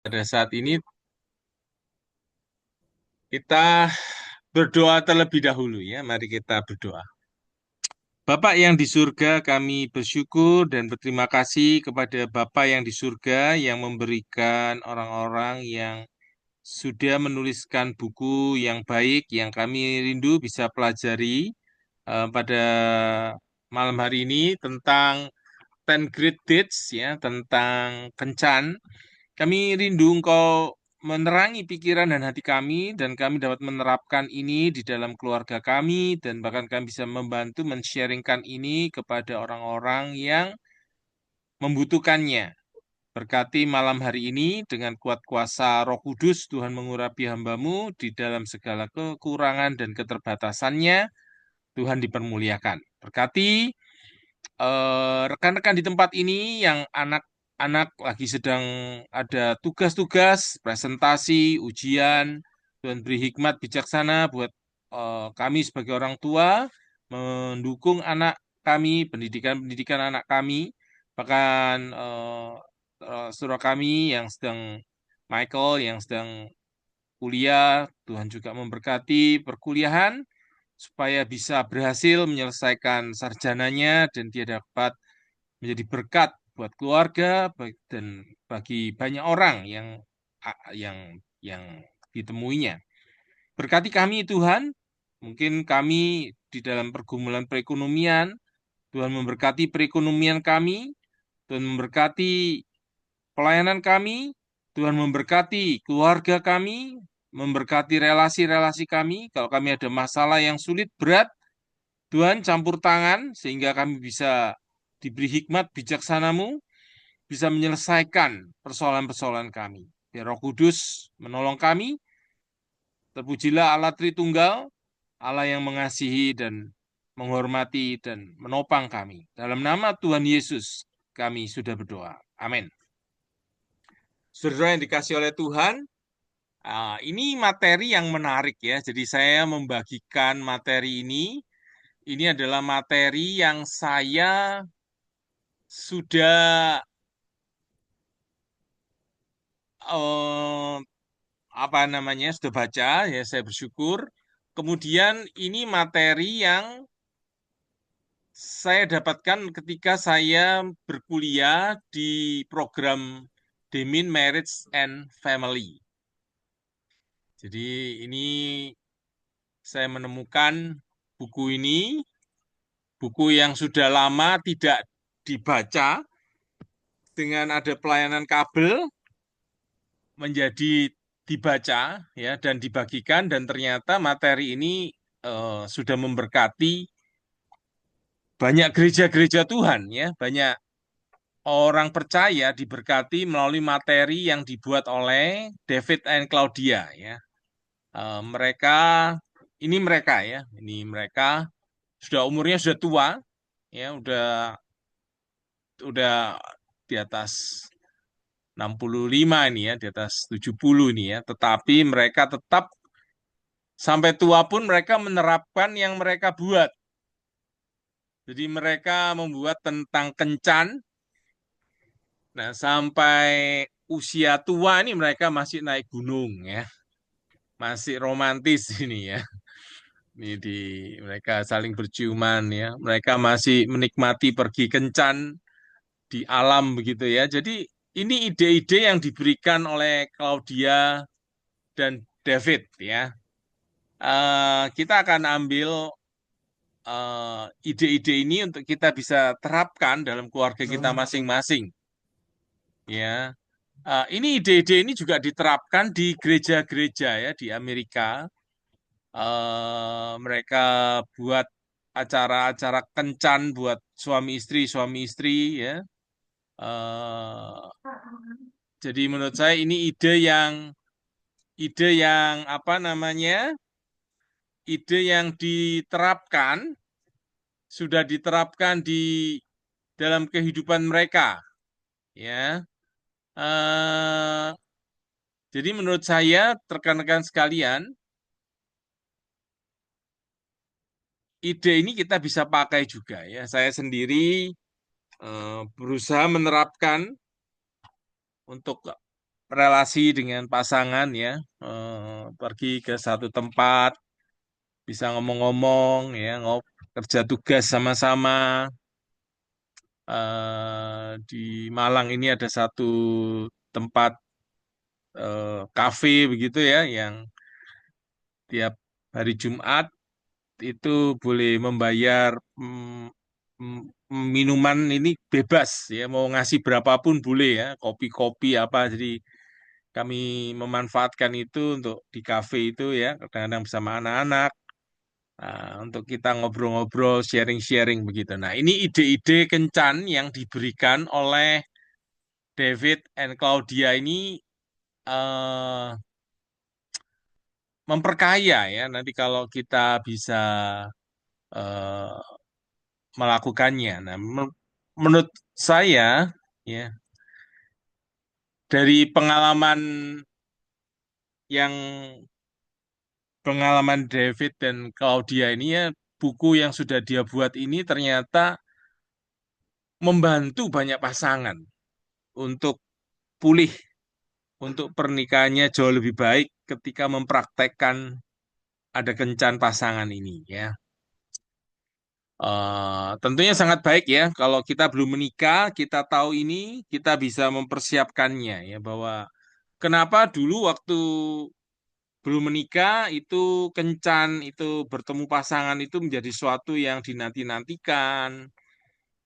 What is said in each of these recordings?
Pada saat ini kita berdoa terlebih dahulu ya. Mari kita berdoa. Bapak yang di surga, kami bersyukur dan berterima kasih kepada Bapak yang di surga yang memberikan orang-orang yang sudah menuliskan buku yang baik yang kami rindu bisa pelajari pada malam hari ini tentang Ten Great Deeds ya, tentang kencan. Kami rindu Engkau menerangi pikiran dan hati kami, dan kami dapat menerapkan ini di dalam keluarga kami, dan bahkan kami bisa membantu men-sharingkan ini kepada orang-orang yang membutuhkannya. Berkati malam hari ini dengan kuat kuasa Roh Kudus, Tuhan mengurapi hamba-Mu di dalam segala kekurangan dan keterbatasannya, Tuhan dipermuliakan. Berkati rekan-rekan di tempat ini yang anak-anak lagi sedang ada tugas-tugas, presentasi, ujian, Tuhan beri hikmat bijaksana buat kami sebagai orang tua, mendukung anak kami, pendidikan-pendidikan anak kami, bahkan saudara kami yang sedang Michael yang sedang kuliah, Tuhan juga memberkati perkuliahan, supaya bisa berhasil menyelesaikan sarjananya dan dia dapat menjadi berkat buat keluarga dan bagi banyak orang yang ditemuinya. Berkati kami Tuhan, mungkin kami di dalam pergumulan perekonomian, Tuhan memberkati perekonomian kami, Tuhan memberkati pelayanan kami, Tuhan memberkati keluarga kami, memberkati relasi-relasi kami. Kalau kami ada masalah yang sulit, berat, Tuhan campur tangan sehingga kami bisa diberi hikmat bijaksanamu, bisa menyelesaikan persoalan-persoalan kami. Biar Roh Kudus menolong kami, terpujilah Allah Tritunggal, Allah yang mengasihi dan menghormati dan menopang kami. Dalam nama Tuhan Yesus kami sudah berdoa. Amin. Saudara yang dikasih oleh Tuhan, ini materi yang menarik ya. Jadi saya membagikan materi ini. Ini adalah materi yang saya sudah eh, apa namanya sudah baca ya, saya bersyukur. Kemudian ini materi yang saya dapatkan ketika saya berkuliah di program Demin Marriage and Family. Jadi ini saya menemukan buku ini, buku yang sudah lama tidak dibaca, dengan ada pelayanan kabel menjadi dibaca ya dan dibagikan, dan ternyata materi ini sudah memberkati banyak gereja-gereja Tuhan ya, banyak orang percaya diberkati melalui materi yang dibuat oleh David and Claudia ya. Mereka mereka sudah umurnya sudah tua ya, udah di atas 65 ini ya, di atas 70 ini ya, tetapi mereka tetap sampai tua pun mereka menerapkan yang mereka buat. Jadi mereka membuat tentang kencan. Nah, sampai usia tua ini mereka masih naik gunung ya. Masih romantis ini ya. Ini mereka saling berciuman ya. Mereka masih menikmati pergi kencan di alam begitu ya. Jadi ini ide-ide yang diberikan oleh Claudia dan David ya. Kita akan ambil ide-ide ini untuk kita bisa terapkan dalam keluarga kita masing-masing. Ya, ini ide-ide ini juga diterapkan di gereja-gereja ya di Amerika. Mereka buat acara-acara kencan buat suami istri ya. Eh, jadi menurut saya ini ide yang apa namanya, ide yang diterapkan, sudah diterapkan di dalam kehidupan mereka ya. Eh, jadi menurut saya rekan-rekan sekalian, ide ini kita bisa pakai juga ya. Saya sendiri berusaha menerapkan untuk relasi dengan pasangan ya, pergi ke satu tempat, bisa ngomong-ngomong ya, kerja tugas sama-sama. Di Malang ini ada satu tempat kafe begitu ya, yang tiap hari Jumat itu boleh membayar minuman ini bebas ya, mau ngasih berapapun boleh ya, kopi-kopi apa. Jadi kami memanfaatkan itu untuk di kafe itu ya, kadang-kadang bersama anak-anak. Untuk kita ngobrol-ngobrol, sharing-sharing begitu. Nah, ini ide-ide kencan yang diberikan oleh David and Claudia ini eh, memperkaya ya. Nanti kalau kita bisa eh, melakukannya. Nah, menurut saya ya, dari yang pengalaman David dan Claudia ini ya, buku yang sudah dia buat ini ternyata membantu banyak pasangan untuk pulih, untuk pernikahannya jauh lebih baik ketika mempraktekkan ada kencan pasangan ini ya. Tentunya sangat baik ya kalau kita belum menikah, kita tahu ini, kita bisa mempersiapkannya ya, bahwa kenapa dulu waktu belum menikah itu kencan, itu bertemu pasangan itu menjadi suatu yang dinanti-nantikan.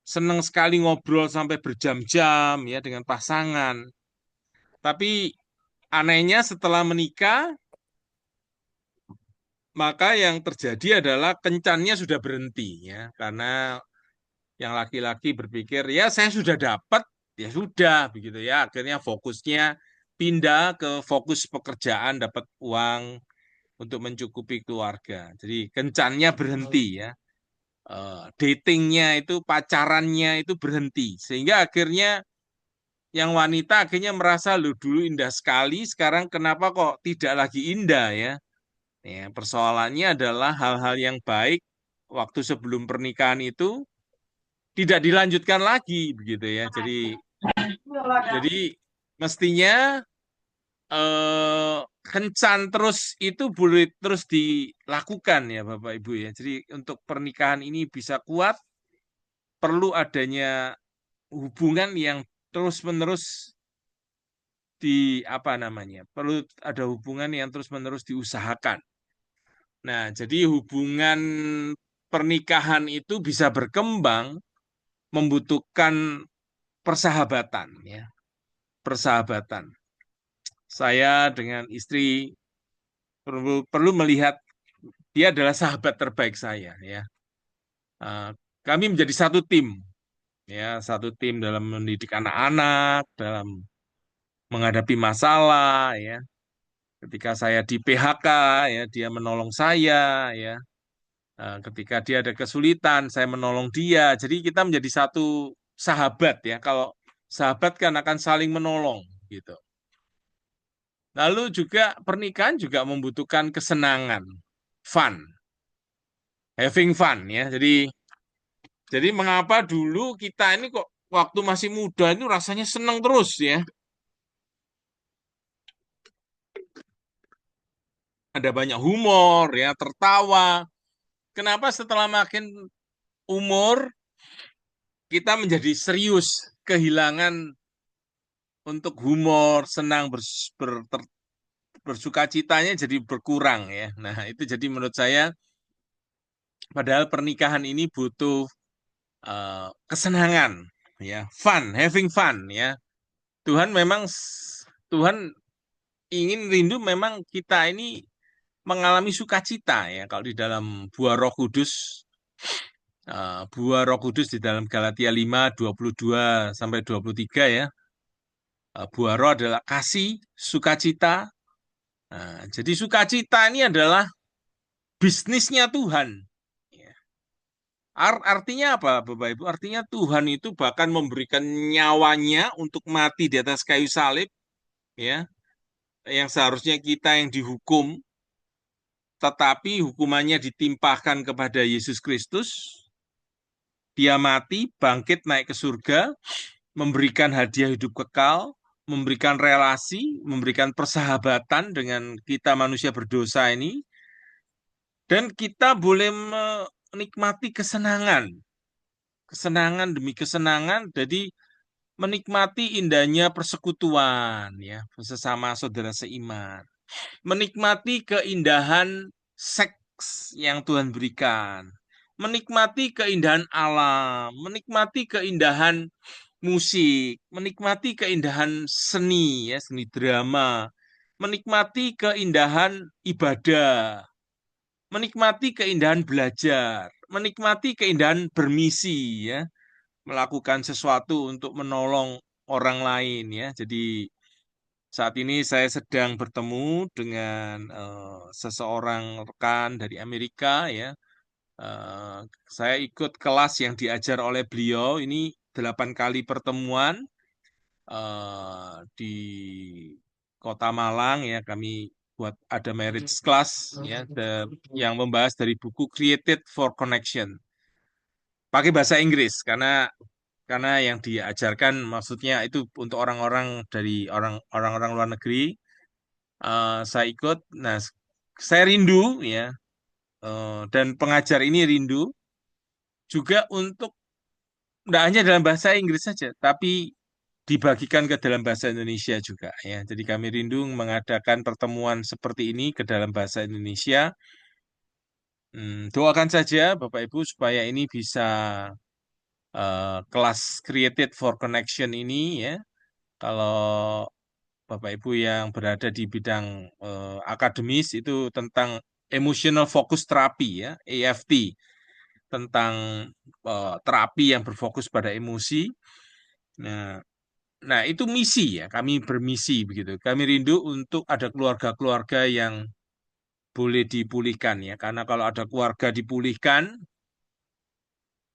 Senang sekali ngobrol sampai berjam-jam ya dengan pasangan. Tapi anehnya setelah menikah, maka yang terjadi adalah kencannya sudah berhenti ya, karena yang laki-laki berpikir ya saya sudah dapat, ya sudah begitu ya. Akhirnya fokusnya pindah ke fokus pekerjaan, dapat uang untuk mencukupi keluarga. Jadi kencannya berhenti ya. Datingnya itu, pacarannya itu berhenti. Sehingga akhirnya yang wanita akhirnya merasa lu dulu indah sekali, sekarang kenapa kok tidak lagi indah ya? Ya, persoalannya adalah hal-hal yang baik waktu sebelum pernikahan itu tidak dilanjutkan lagi begitu ya. Jadi mestinya eh, kencan terus itu boleh terus dilakukan ya Bapak Ibu ya. Jadi untuk pernikahan ini bisa kuat, perlu adanya hubungan yang terus-menerus apa namanya? Perlu ada hubungan yang terus-menerus diusahakan. Nah, jadi hubungan pernikahan itu bisa berkembang membutuhkan persahabatan ya, persahabatan. Saya dengan istri perlu melihat dia adalah sahabat terbaik saya ya. Eh, Kami menjadi satu tim ya, satu tim dalam mendidik anak-anak, dalam menghadapi masalah ya. Ketika saya di PHK ya, dia menolong saya ya. Ketika dia ada kesulitan, saya menolong dia. Jadi kita menjadi satu sahabat ya. Kalau sahabat kan akan saling menolong gitu. Lalu juga pernikahan juga membutuhkan kesenangan, fun, having fun ya. Jadi mengapa dulu kita ini kok waktu masih muda itu rasanya senang terus ya. Ada banyak humor ya, tertawa. Kenapa setelah makin umur kita menjadi serius, kehilangan untuk humor, senang bersuka citanya jadi berkurang ya. Nah, itu jadi menurut saya padahal pernikahan ini butuh kesenangan ya, fun, having fun ya. Tuhan memang Tuhan ingin rindu memang kita ini mengalami sukacita ya. Kalau di dalam buah Roh Kudus, buah Roh Kudus di dalam Galatia 5:22 sampai 23 ya. Buah Roh adalah kasih, sukacita. Nah, jadi sukacita ini adalah bisnisnya Tuhan. Ya. Artinya apa, Bapak Ibu? Artinya Tuhan itu bahkan memberikan nyawanya untuk mati di atas kayu salib, ya, yang seharusnya kita yang dihukum, tetapi hukumannya ditimpahkan kepada Yesus Kristus. Dia mati, bangkit, naik ke surga, memberikan hadiah hidup kekal, memberikan relasi, memberikan persahabatan dengan kita manusia berdosa ini, dan kita boleh menikmati kesenangan, kesenangan demi kesenangan, jadi menikmati indahnya persekutuan ya sesama saudara seiman, menikmati keindahan seks yang Tuhan berikan, menikmati keindahan alam, menikmati keindahan musik, menikmati keindahan seni ya, seni drama, menikmati keindahan ibadah, menikmati keindahan belajar, menikmati keindahan bermisi ya, melakukan sesuatu untuk menolong orang lain ya. Jadi saat ini saya sedang bertemu dengan seseorang rekan dari Amerika ya. Eh, saya ikut kelas yang diajar oleh beliau. Ini 8 kali pertemuan di Kota Malang ya. Kami buat ada marriage class ya, yang membahas dari buku Created for Connection. Pakai bahasa Inggris karena yang diajarkan maksudnya itu untuk orang-orang dari orang-orang luar negeri. Saya ikut. Nah, saya rindu ya, dan pengajar ini rindu juga untuk tidak hanya dalam bahasa Inggris saja, tapi dibagikan ke dalam bahasa Indonesia juga ya. Jadi kami rindu mengadakan pertemuan seperti ini ke dalam bahasa Indonesia. Doakan saja Bapak Ibu supaya ini bisa kelas Created for Connection ini ya. Kalau Bapak Ibu yang berada di bidang akademis itu tentang emotional focus therapy ya, EFT, tentang terapi yang berfokus pada emosi. Nah, nah itu misi ya, kami bermisi begitu. Kami rindu untuk ada keluarga-keluarga yang boleh dipulihkan ya, karena kalau ada keluarga dipulihkan,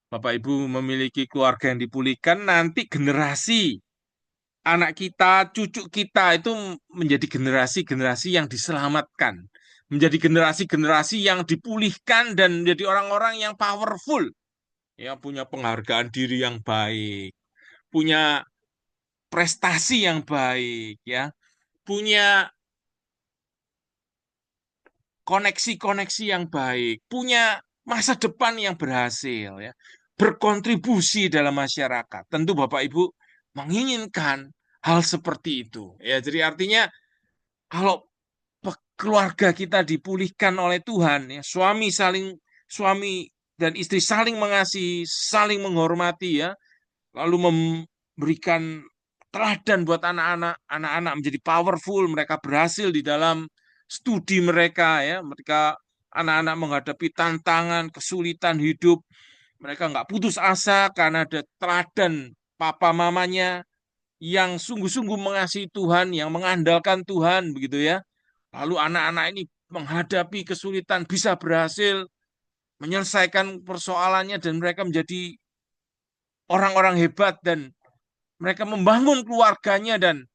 Bapak Ibu memiliki keluarga yang dipulihkan, nanti generasi anak kita, cucu kita itu menjadi generasi-generasi yang diselamatkan, menjadi generasi-generasi yang dipulihkan dan menjadi orang-orang yang powerful, ya punya penghargaan diri yang baik, punya prestasi yang baik, ya punya koneksi-koneksi yang baik, punya masa depan yang berhasil, ya berkontribusi dalam masyarakat. Tentu Bapak Ibu menginginkan hal seperti itu, ya. Jadi artinya kalau keluarga kita dipulihkan oleh Tuhan, ya, suami dan istri saling mengasihi, saling menghormati, ya, lalu memberikan teladan buat anak-anak menjadi powerful, mereka berhasil di dalam studi mereka, ya, mereka anak-anak menghadapi tantangan, kesulitan hidup, mereka nggak putus asa karena ada teladan papa mamanya yang sungguh-sungguh mengasihi Tuhan, yang mengandalkan Tuhan, begitu ya. Lalu anak-anak ini menghadapi kesulitan bisa berhasil menyelesaikan persoalannya dan mereka menjadi orang-orang hebat dan mereka membangun keluarganya dan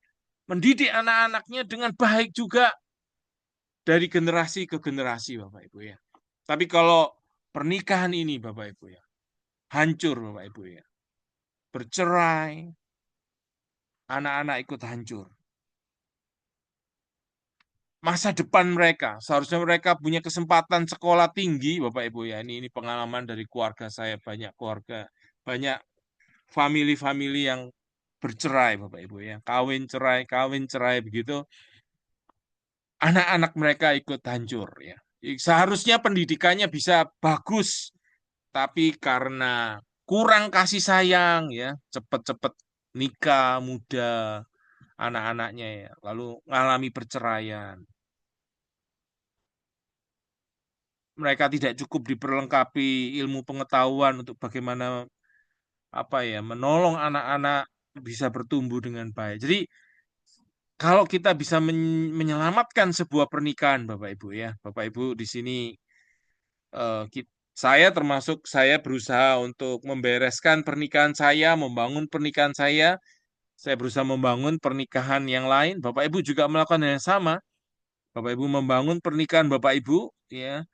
mendidik anak-anaknya dengan baik juga dari generasi ke generasi Bapak Ibu ya. Tapi kalau pernikahan ini Bapak Ibu ya, hancur Bapak Ibu ya. Bercerai, anak-anak ikut hancur. Masa depan mereka, seharusnya mereka punya kesempatan sekolah tinggi Bapak Ibu ya. Ini pengalaman dari keluarga saya, banyak keluarga, banyak family-family yang bercerai Bapak Ibu ya. Kawin cerai begitu. Anak-anak mereka ikut hancur ya. Seharusnya pendidikannya bisa bagus, tapi karena kurang kasih sayang ya, cepet-cepet nikah muda anak-anaknya ya, lalu mengalami perceraian. Mereka tidak cukup diperlengkapi ilmu pengetahuan untuk bagaimana apa ya, menolong anak-anak bisa bertumbuh dengan baik. Jadi kalau kita bisa menyelamatkan sebuah pernikahan, Bapak Ibu ya, Bapak Ibu di sini, saya termasuk saya berusaha untuk membereskan pernikahan saya, membangun pernikahan saya berusaha membangun pernikahan yang lain. Bapak Ibu juga melakukan hal yang sama. Bapak Ibu membangun pernikahan Bapak Ibu, ya.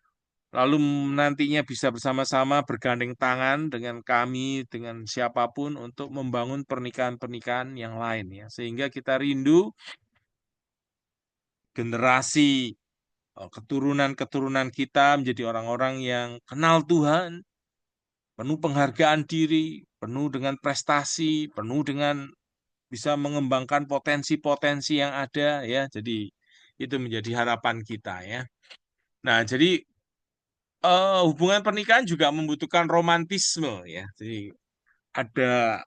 lalu nantinya bisa bersama-sama bergandeng tangan dengan kami, dengan siapapun untuk membangun pernikahan-pernikahan yang lain ya. Sehingga kita rindu generasi keturunan-keturunan kita menjadi orang-orang yang kenal Tuhan, penuh penghargaan diri, penuh dengan prestasi, penuh dengan bisa mengembangkan potensi-potensi yang ada ya. Jadi itu menjadi harapan kita ya. Nah, jadi hubungan pernikahan juga membutuhkan romantisme ya. Jadi ada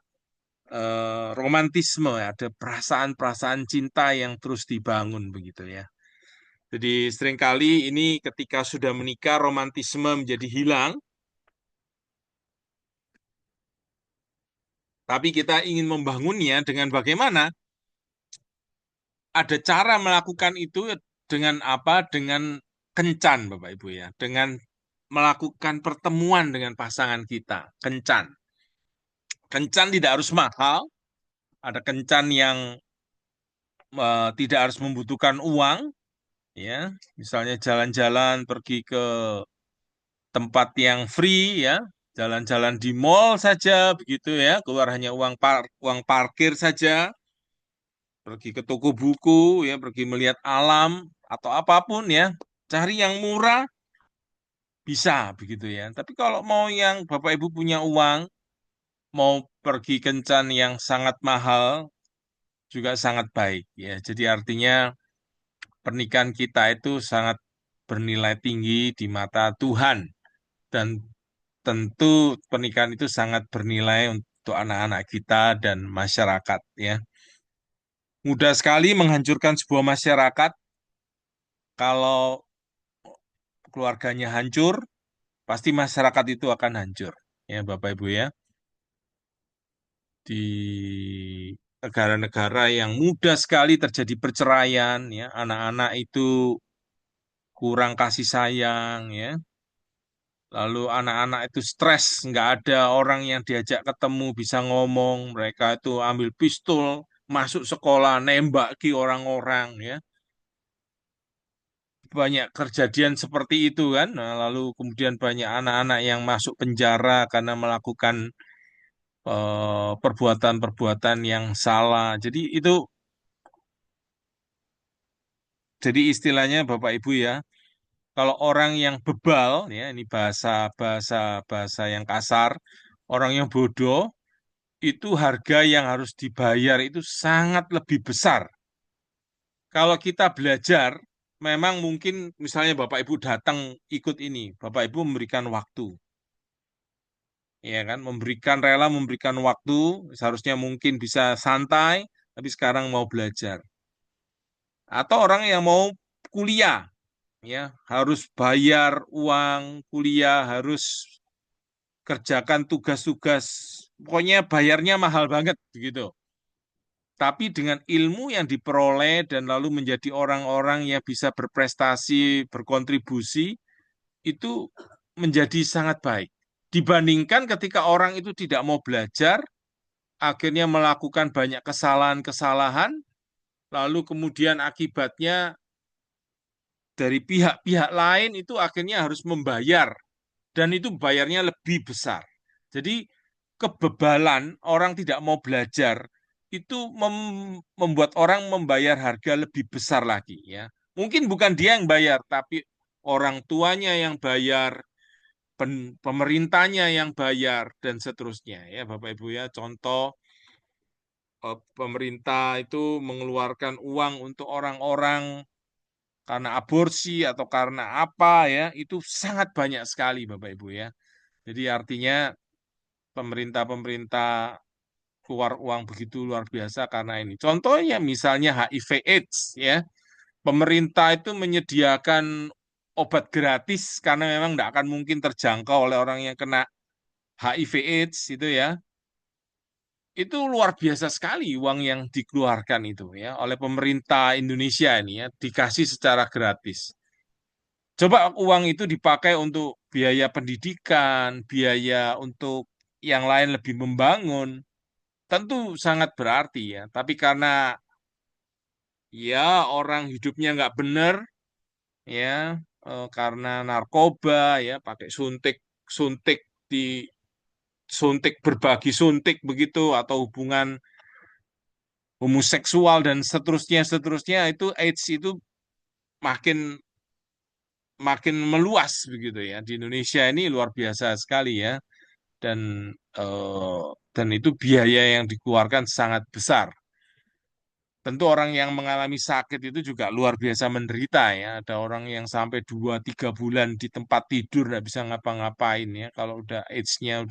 romantisme, ya, ada perasaan-perasaan cinta yang terus dibangun begitu ya. Jadi seringkali ini ketika sudah menikah romantisme menjadi hilang, tapi kita ingin membangunnya dengan bagaimana? Ada cara melakukan itu dengan apa? Dengan kencan, Bapak Ibu ya. Dengan melakukan pertemuan dengan pasangan kita, kencan. Kencan tidak harus mahal, ada kencan yang tidak harus membutuhkan uang, ya. Misalnya jalan-jalan pergi ke tempat yang free, ya, jalan-jalan di mall saja, begitu ya, keluar hanya uang parkir saja, pergi ke toko buku, ya, pergi melihat alam atau apapun ya, cari yang murah bisa begitu ya. Tapi kalau mau yang Bapak Ibu punya uang, mau pergi kencan yang sangat mahal juga sangat baik ya. Jadi artinya pernikahan kita itu sangat bernilai tinggi di mata Tuhan dan tentu pernikahan itu sangat bernilai untuk anak-anak kita dan masyarakat ya. Mudah sekali menghancurkan sebuah masyarakat kalau keluarganya hancur, pasti masyarakat itu akan hancur. Ya, Bapak Ibu ya. Di negara-negara yang mudah sekali terjadi perceraian ya, anak-anak itu kurang kasih sayang ya. Lalu anak-anak itu stres, nggak ada orang yang diajak ketemu bisa ngomong, mereka itu ambil pistol, masuk sekolah, nembaki orang-orang ya. Banyak kejadian seperti itu kan. Nah, lalu kemudian banyak anak-anak yang masuk penjara karena melakukan perbuatan-perbuatan yang salah. Jadi istilahnya Bapak Ibu ya, kalau orang yang bebal ya, ini bahasa bahasa bahasa yang kasar, orang yang bodoh itu harga yang harus dibayar itu sangat lebih besar. Kalau kita belajar, memang mungkin misalnya Bapak Ibu datang ikut ini, Bapak Ibu memberikan waktu, ya kan, memberikan waktu, seharusnya mungkin bisa santai, tapi sekarang mau belajar. Atau orang yang mau kuliah, ya, harus bayar uang kuliah, harus kerjakan tugas-tugas, pokoknya bayarnya mahal banget begitu. Tapi dengan ilmu yang diperoleh dan lalu menjadi orang-orang yang bisa berprestasi, berkontribusi, itu menjadi sangat baik. Dibandingkan ketika orang itu tidak mau belajar, akhirnya melakukan banyak kesalahan-kesalahan, lalu kemudian akibatnya dari pihak-pihak lain itu akhirnya harus membayar, dan itu bayarnya lebih besar. Jadi kebebalan orang tidak mau belajar itu membuat orang membayar harga lebih besar lagi ya. Mungkin bukan dia yang bayar, tapi orang tuanya yang bayar, pemerintahnya yang bayar dan seterusnya ya Bapak Ibu ya. Contoh pemerintah itu mengeluarkan uang untuk orang-orang karena aborsi atau karena apa ya, itu sangat banyak sekali Bapak Ibu ya. Jadi artinya pemerintah-pemerintah keluar uang begitu luar biasa karena ini. Contohnya misalnya HIV AIDS ya. Pemerintah itu menyediakan obat gratis karena memang tidak akan mungkin terjangkau oleh orang yang kena HIV AIDS itu ya. Itu luar biasa sekali uang yang dikeluarkan itu ya oleh pemerintah Indonesia ini ya, dikasih secara gratis. Coba uang itu dipakai untuk biaya pendidikan, biaya untuk yang lain lebih membangun, tentu sangat berarti ya. Tapi karena ya orang hidupnya nggak benar, ya karena narkoba ya, pakai suntik suntik di suntik berbagi suntik begitu atau hubungan homoseksual dan seterusnya seterusnya itu AIDS itu makin makin meluas begitu ya. Di Indonesia ini luar biasa sekali ya dan eh, dan itu biaya yang dikeluarkan sangat besar. Tentu orang yang mengalami sakit itu juga luar biasa menderita ya. Ada orang yang sampai 2 3 bulan di tempat tidur nggak bisa ngapa-ngapain ya. Kalau udah AIDS-nya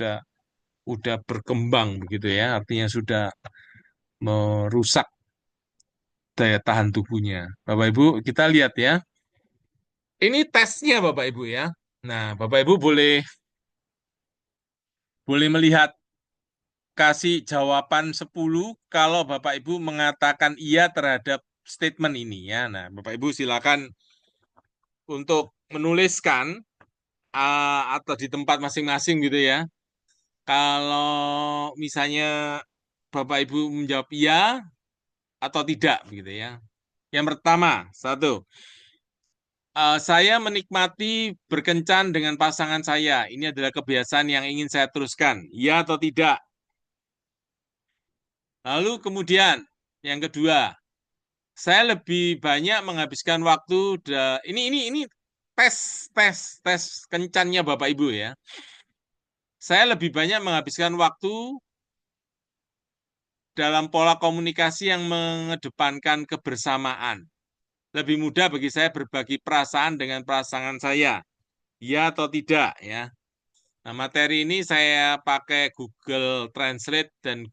udah berkembang begitu ya, artinya sudah merusak daya tahan tubuhnya. Bapak Ibu, kita lihat ya. Ini tesnya Bapak Ibu ya. Nah, Bapak Ibu boleh boleh melihat kasih jawaban 10 kalau Bapak Ibu mengatakan iya terhadap statement ini ya. Nah, Bapak Ibu silakan untuk menuliskan atau di tempat masing-masing gitu ya. Kalau misalnya Bapak Ibu menjawab iya atau tidak gitu ya. Yang pertama, satu, saya menikmati berkencan dengan pasangan saya. Ini adalah kebiasaan yang ingin saya teruskan. Iya atau tidak? Lalu kemudian yang kedua, saya lebih banyak menghabiskan waktu ini tes tes kencannya Bapak Ibu ya. Saya lebih banyak menghabiskan waktu dalam pola komunikasi yang mengedepankan kebersamaan. Lebih mudah bagi saya berbagi perasaan dengan pasangan saya. Ya atau tidak ya. Nah, materi ini saya pakai Google Translate dan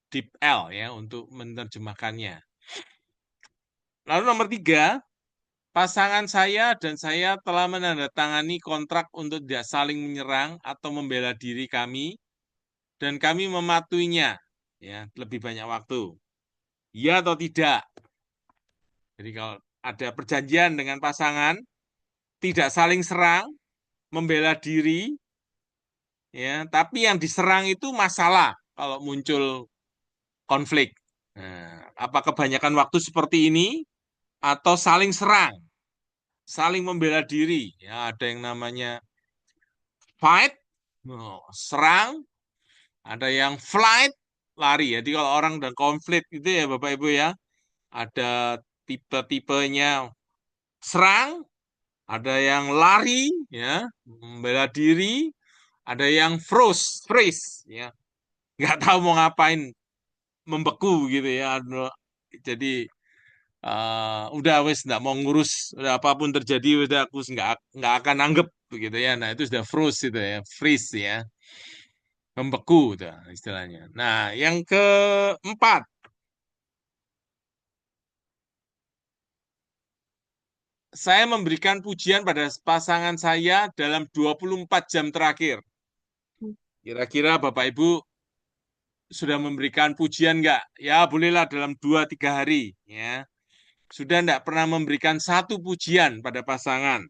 DeepL ya untuk menerjemahkannya. Lalu nomor 3, pasangan saya dan saya telah menandatangani kontrak untuk tidak saling menyerang atau membela diri kami dan kami mematuhinya ya lebih banyak waktu. Ya atau tidak? Jadi kalau ada perjanjian dengan pasangan tidak saling serang, membela diri ya, tapi yang diserang itu masalah kalau muncul konflik. Nah, apa kebanyakan waktu seperti ini atau saling serang, saling membela diri? Ya, ada yang namanya fight, serang, ada yang flight, lari. Jadi kalau orang dan konflik itu ya Bapak Ibu ya, ada tipe-tipenya serang, ada yang lari, ya, membela diri, ada yang freeze, ya, nggak tahu mau ngapain, membeku gitu ya. Jadi udah wes nggak mau ngurus, udah apapun terjadi udah aku nggak akan anggap begitu ya. Nah itu sudah freeze itu ya, freeze ya, membeku itu istilahnya. Nah yang keempat, saya memberikan pujian pada pasangan saya dalam 24 jam terakhir. Kira-kira Bapak Ibu sudah memberikan pujian nggak? Ya bolehlah dalam 2 3 hari. Ya sudah nggak pernah memberikan satu pujian pada pasangan.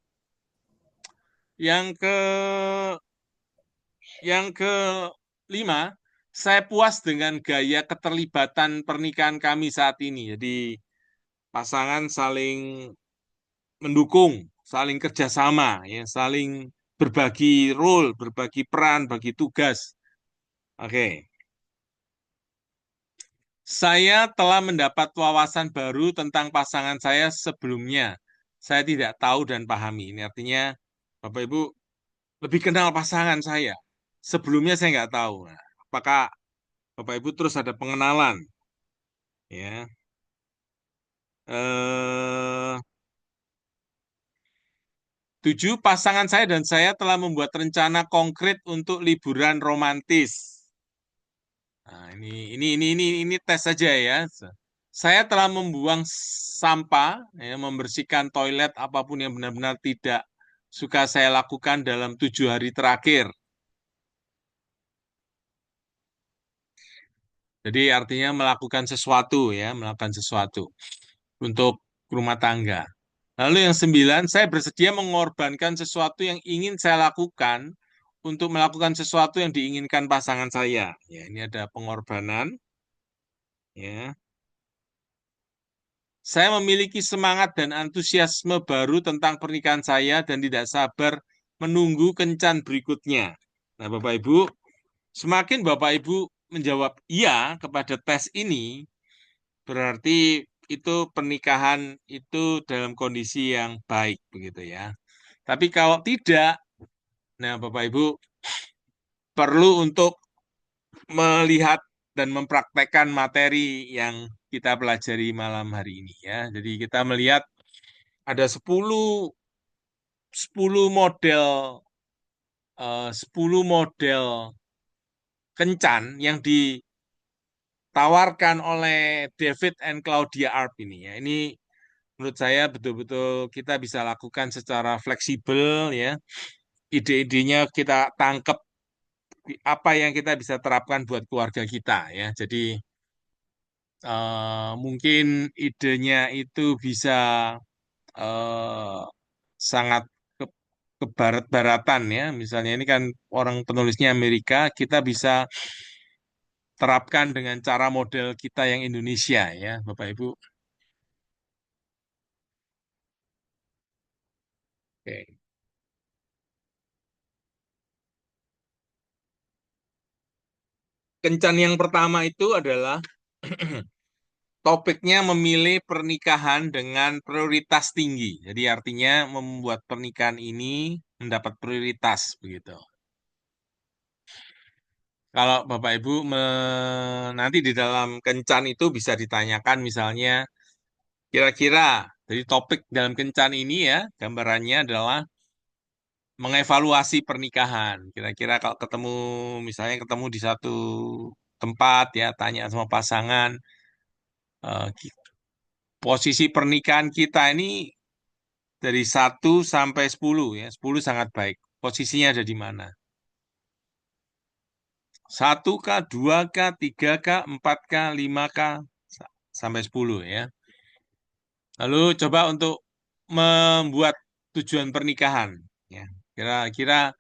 Yang ke yang kelima, saya puas dengan gaya keterlibatan pernikahan kami saat ini. Jadi pasangan saling mendukung, saling kerjasama, ya, saling berbagi role, berbagi peran, bagi tugas. Oke, saya telah mendapat wawasan baru tentang pasangan saya sebelumnya. Saya tidak tahu dan pahami. Ini artinya Bapak Ibu lebih kenal pasangan saya. Sebelumnya saya nggak tahu. Nah, apakah Bapak Ibu terus ada pengenalan? Ya. 7, pasangan saya dan saya telah membuat rencana konkret untuk liburan romantis. Nah, ini tes saja ya. Saya telah membuang sampah, ya, membersihkan toilet apapun yang benar-benar tidak suka saya lakukan dalam 7 hari terakhir. Jadi artinya melakukan sesuatu ya, melakukan sesuatu untuk rumah tangga. Lalu yang 9, saya bersedia mengorbankan sesuatu yang ingin saya lakukan untuk melakukan sesuatu yang diinginkan pasangan saya. Ya, ini ada pengorbanan. Ya. Saya memiliki semangat dan antusiasme baru tentang pernikahan saya dan tidak sabar menunggu kencan berikutnya. Nah, Bapak Ibu, semakin Bapak Ibu menjawab iya kepada tes ini, berarti itu pernikahan itu dalam kondisi yang baik begitu ya. Tapi kalau tidak, nah Bapak Ibu perlu untuk melihat dan mempraktekkan materi yang kita pelajari malam hari ini ya. Jadi kita melihat ada 10 model 10 model kencan yang ditawarkan oleh David and Claudia Arp ini ya. Ini menurut saya betul-betul kita bisa lakukan secara fleksibel ya. Ide-idenya kita tangkap apa yang kita bisa terapkan buat keluarga kita ya. Jadi mungkin idenya itu bisa eh, sangat ke, ke barat-baratan ya. Misalnya ini kan orang penulisnya Amerika, kita bisa terapkan dengan cara model kita yang Indonesia ya, Bapak Ibu. Oke. Kencan yang pertama itu adalah topiknya memilih pernikahan dengan prioritas tinggi. Jadi artinya membuat pernikahan ini mendapat prioritas begitu. Kalau Bapak Ibu nanti di dalam kencan itu bisa ditanyakan misalnya kira-kira dari topik dalam kencan ini ya gambarannya adalah mengevaluasi pernikahan. Kira-kira kalau ketemu misalnya ketemu di satu tempat ya tanya sama pasangan eh, posisi pernikahan kita ini dari 1 sampai 10 ya. 10 sangat baik. Posisinya ada di mana? 1 kah, 2 kah, 3 kah, 4 kah, 5 kah, sampai 10 ya. Lalu coba untuk membuat tujuan pernikahan. Ya, kira-kira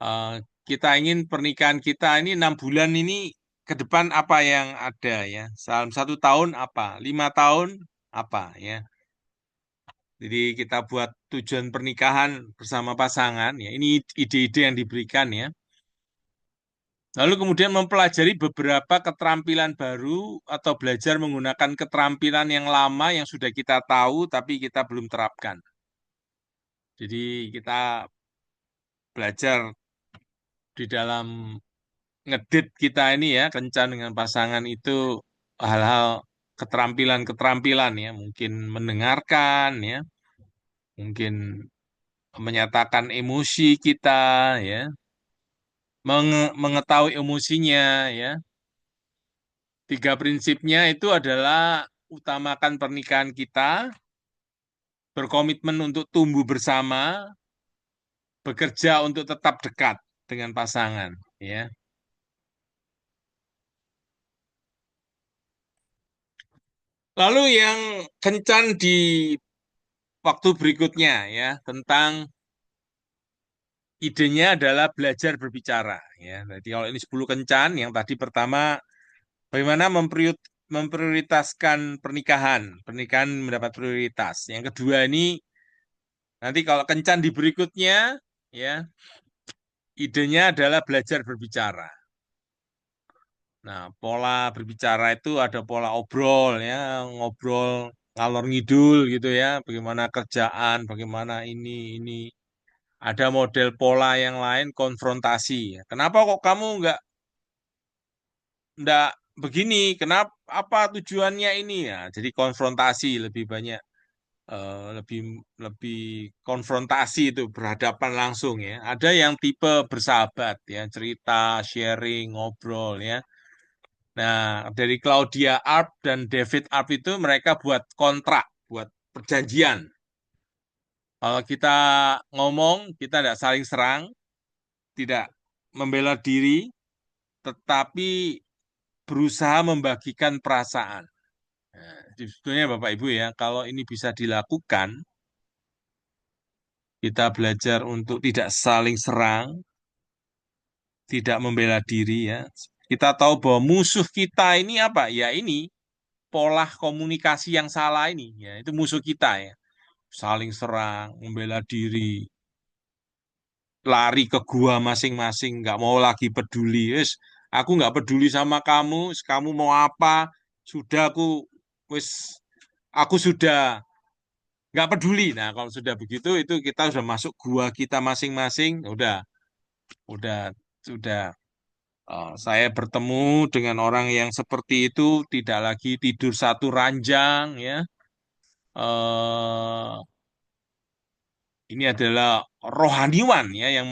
eh, kita ingin pernikahan kita ini 6 bulan ini ke depan apa yang ada ya. Dalam 1 tahun apa, 5 tahun apa ya. Jadi kita buat tujuan pernikahan bersama pasangan ya. Ini ide-ide yang diberikan ya. Lalu kemudian mempelajari beberapa keterampilan baru atau belajar menggunakan keterampilan yang lama yang sudah kita tahu tapi kita belum terapkan. Jadi kita belajar di dalam ngedit kita ini ya, kencan dengan pasangan itu hal-hal keterampilan-keterampilan ya, mungkin mendengarkan ya, mungkin menyatakan emosi kita ya, mengetahui emosinya ya. 3 prinsipnya itu adalah utamakan pernikahan kita, berkomitmen untuk tumbuh bersama, bekerja untuk tetap dekat dengan pasangan ya. Lalu yang kencan di waktu berikutnya ya tentang idenya adalah belajar berbicara ya. Jadi kalau ini 10 kencan, yang tadi pertama bagaimana memprioritaskan pernikahan, pernikahan mendapat prioritas. Yang kedua ini nanti kalau kencan di berikutnya ya, idenya adalah belajar berbicara. Nah, pola berbicara itu ada pola obrol ya, ngobrol ngalor ngidul gitu ya, bagaimana kerjaan, bagaimana ini. Ada model pola yang lain konfrontasi. Kenapa kok kamu nggak begini? Kenapa? Apa tujuannya ini ya? Jadi konfrontasi lebih banyak, lebih lebih konfrontasi itu berhadapan langsung ya. Ada yang tipe bersahabat ya, cerita, sharing, ngobrol ya. Nah, dari Claudia Arp dan David Arp itu mereka buat kontrak, buat perjanjian. Kalau kita ngomong, kita tidak saling serang, tidak membela diri, tetapi berusaha membagikan perasaan. Nah, jadi sebetulnya Bapak Ibu ya, kalau ini bisa dilakukan, kita belajar untuk tidak saling serang, tidak membela diri ya. Kita tahu bahwa musuh kita ini apa? Ya ini pola komunikasi yang salah ini, ya itu musuh kita ya. Saling serang, membela diri, lari ke gua masing-masing, nggak mau lagi peduli. Wis, aku nggak peduli sama kamu, kamu mau apa? Sudah wis, aku sudah nggak peduli. Nah, kalau sudah begitu, itu kita sudah masuk gua kita masing-masing, udah, sudah. Saya bertemu dengan orang yang seperti itu, tidak lagi tidur satu ranjang, ya. eh ini adalah rohaniwan ya yang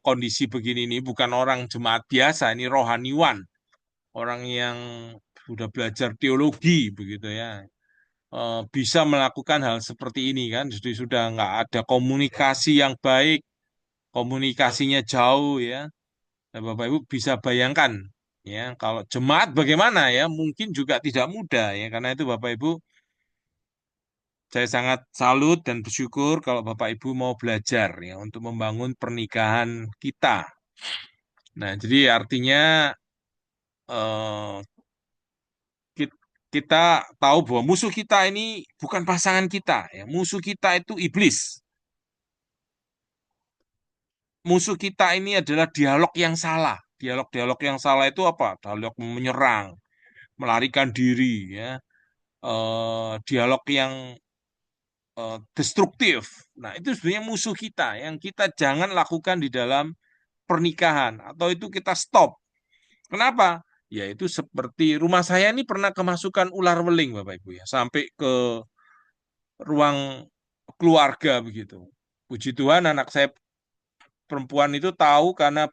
kondisi begini ini bukan orang jemaat biasa, ini rohaniwan, orang yang sudah belajar teologi begitu ya. Bisa melakukan hal seperti ini kan, jadi sudah nggak ada komunikasi yang baik, komunikasinya jauh ya. Nah, Bapak Ibu bisa bayangkan ya kalau jemaat bagaimana ya, mungkin juga tidak mudah ya, karena itu Bapak Ibu, saya sangat salut dan bersyukur kalau Bapak Ibu mau belajar ya untuk membangun pernikahan kita. Nah, jadi artinya eh, kita tahu bahwa musuh kita ini bukan pasangan kita ya. Musuh kita itu iblis. Musuh kita ini adalah dialog yang salah. Dialog-dialog yang salah itu apa? Dialog menyerang, melarikan diri ya. Dialog yang destruktif. Nah, itu sebenarnya musuh kita yang kita jangan lakukan di dalam pernikahan atau itu kita stop. Kenapa? Yaitu seperti rumah saya ini pernah kemasukan ular weling Bapak Ibu ya, sampai ke ruang keluarga begitu. Puji Tuhan anak saya perempuan itu tahu karena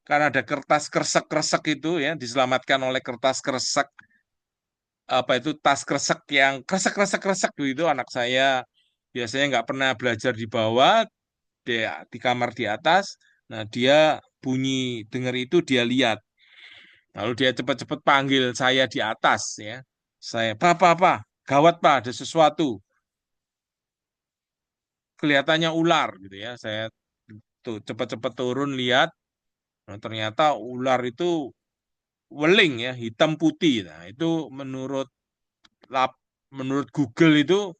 karena ada kertas kresek-kresek itu ya, diselamatkan oleh kertas kresek, apa itu tas kresek yang kresek-kresek-kresek itu. Anak saya biasanya nggak pernah belajar di bawah, di kamar di atas. Nah, dia bunyi dengar itu dia lihat. Lalu dia cepat-cepat panggil saya di atas ya. Saya, Pak, gawat Pak, ada sesuatu. Kelihatannya ular gitu ya. Saya tuh cepat-cepat turun lihat. Nah, ternyata ular itu weling ya, hitam putih. Nah, itu lap- menurut Google itu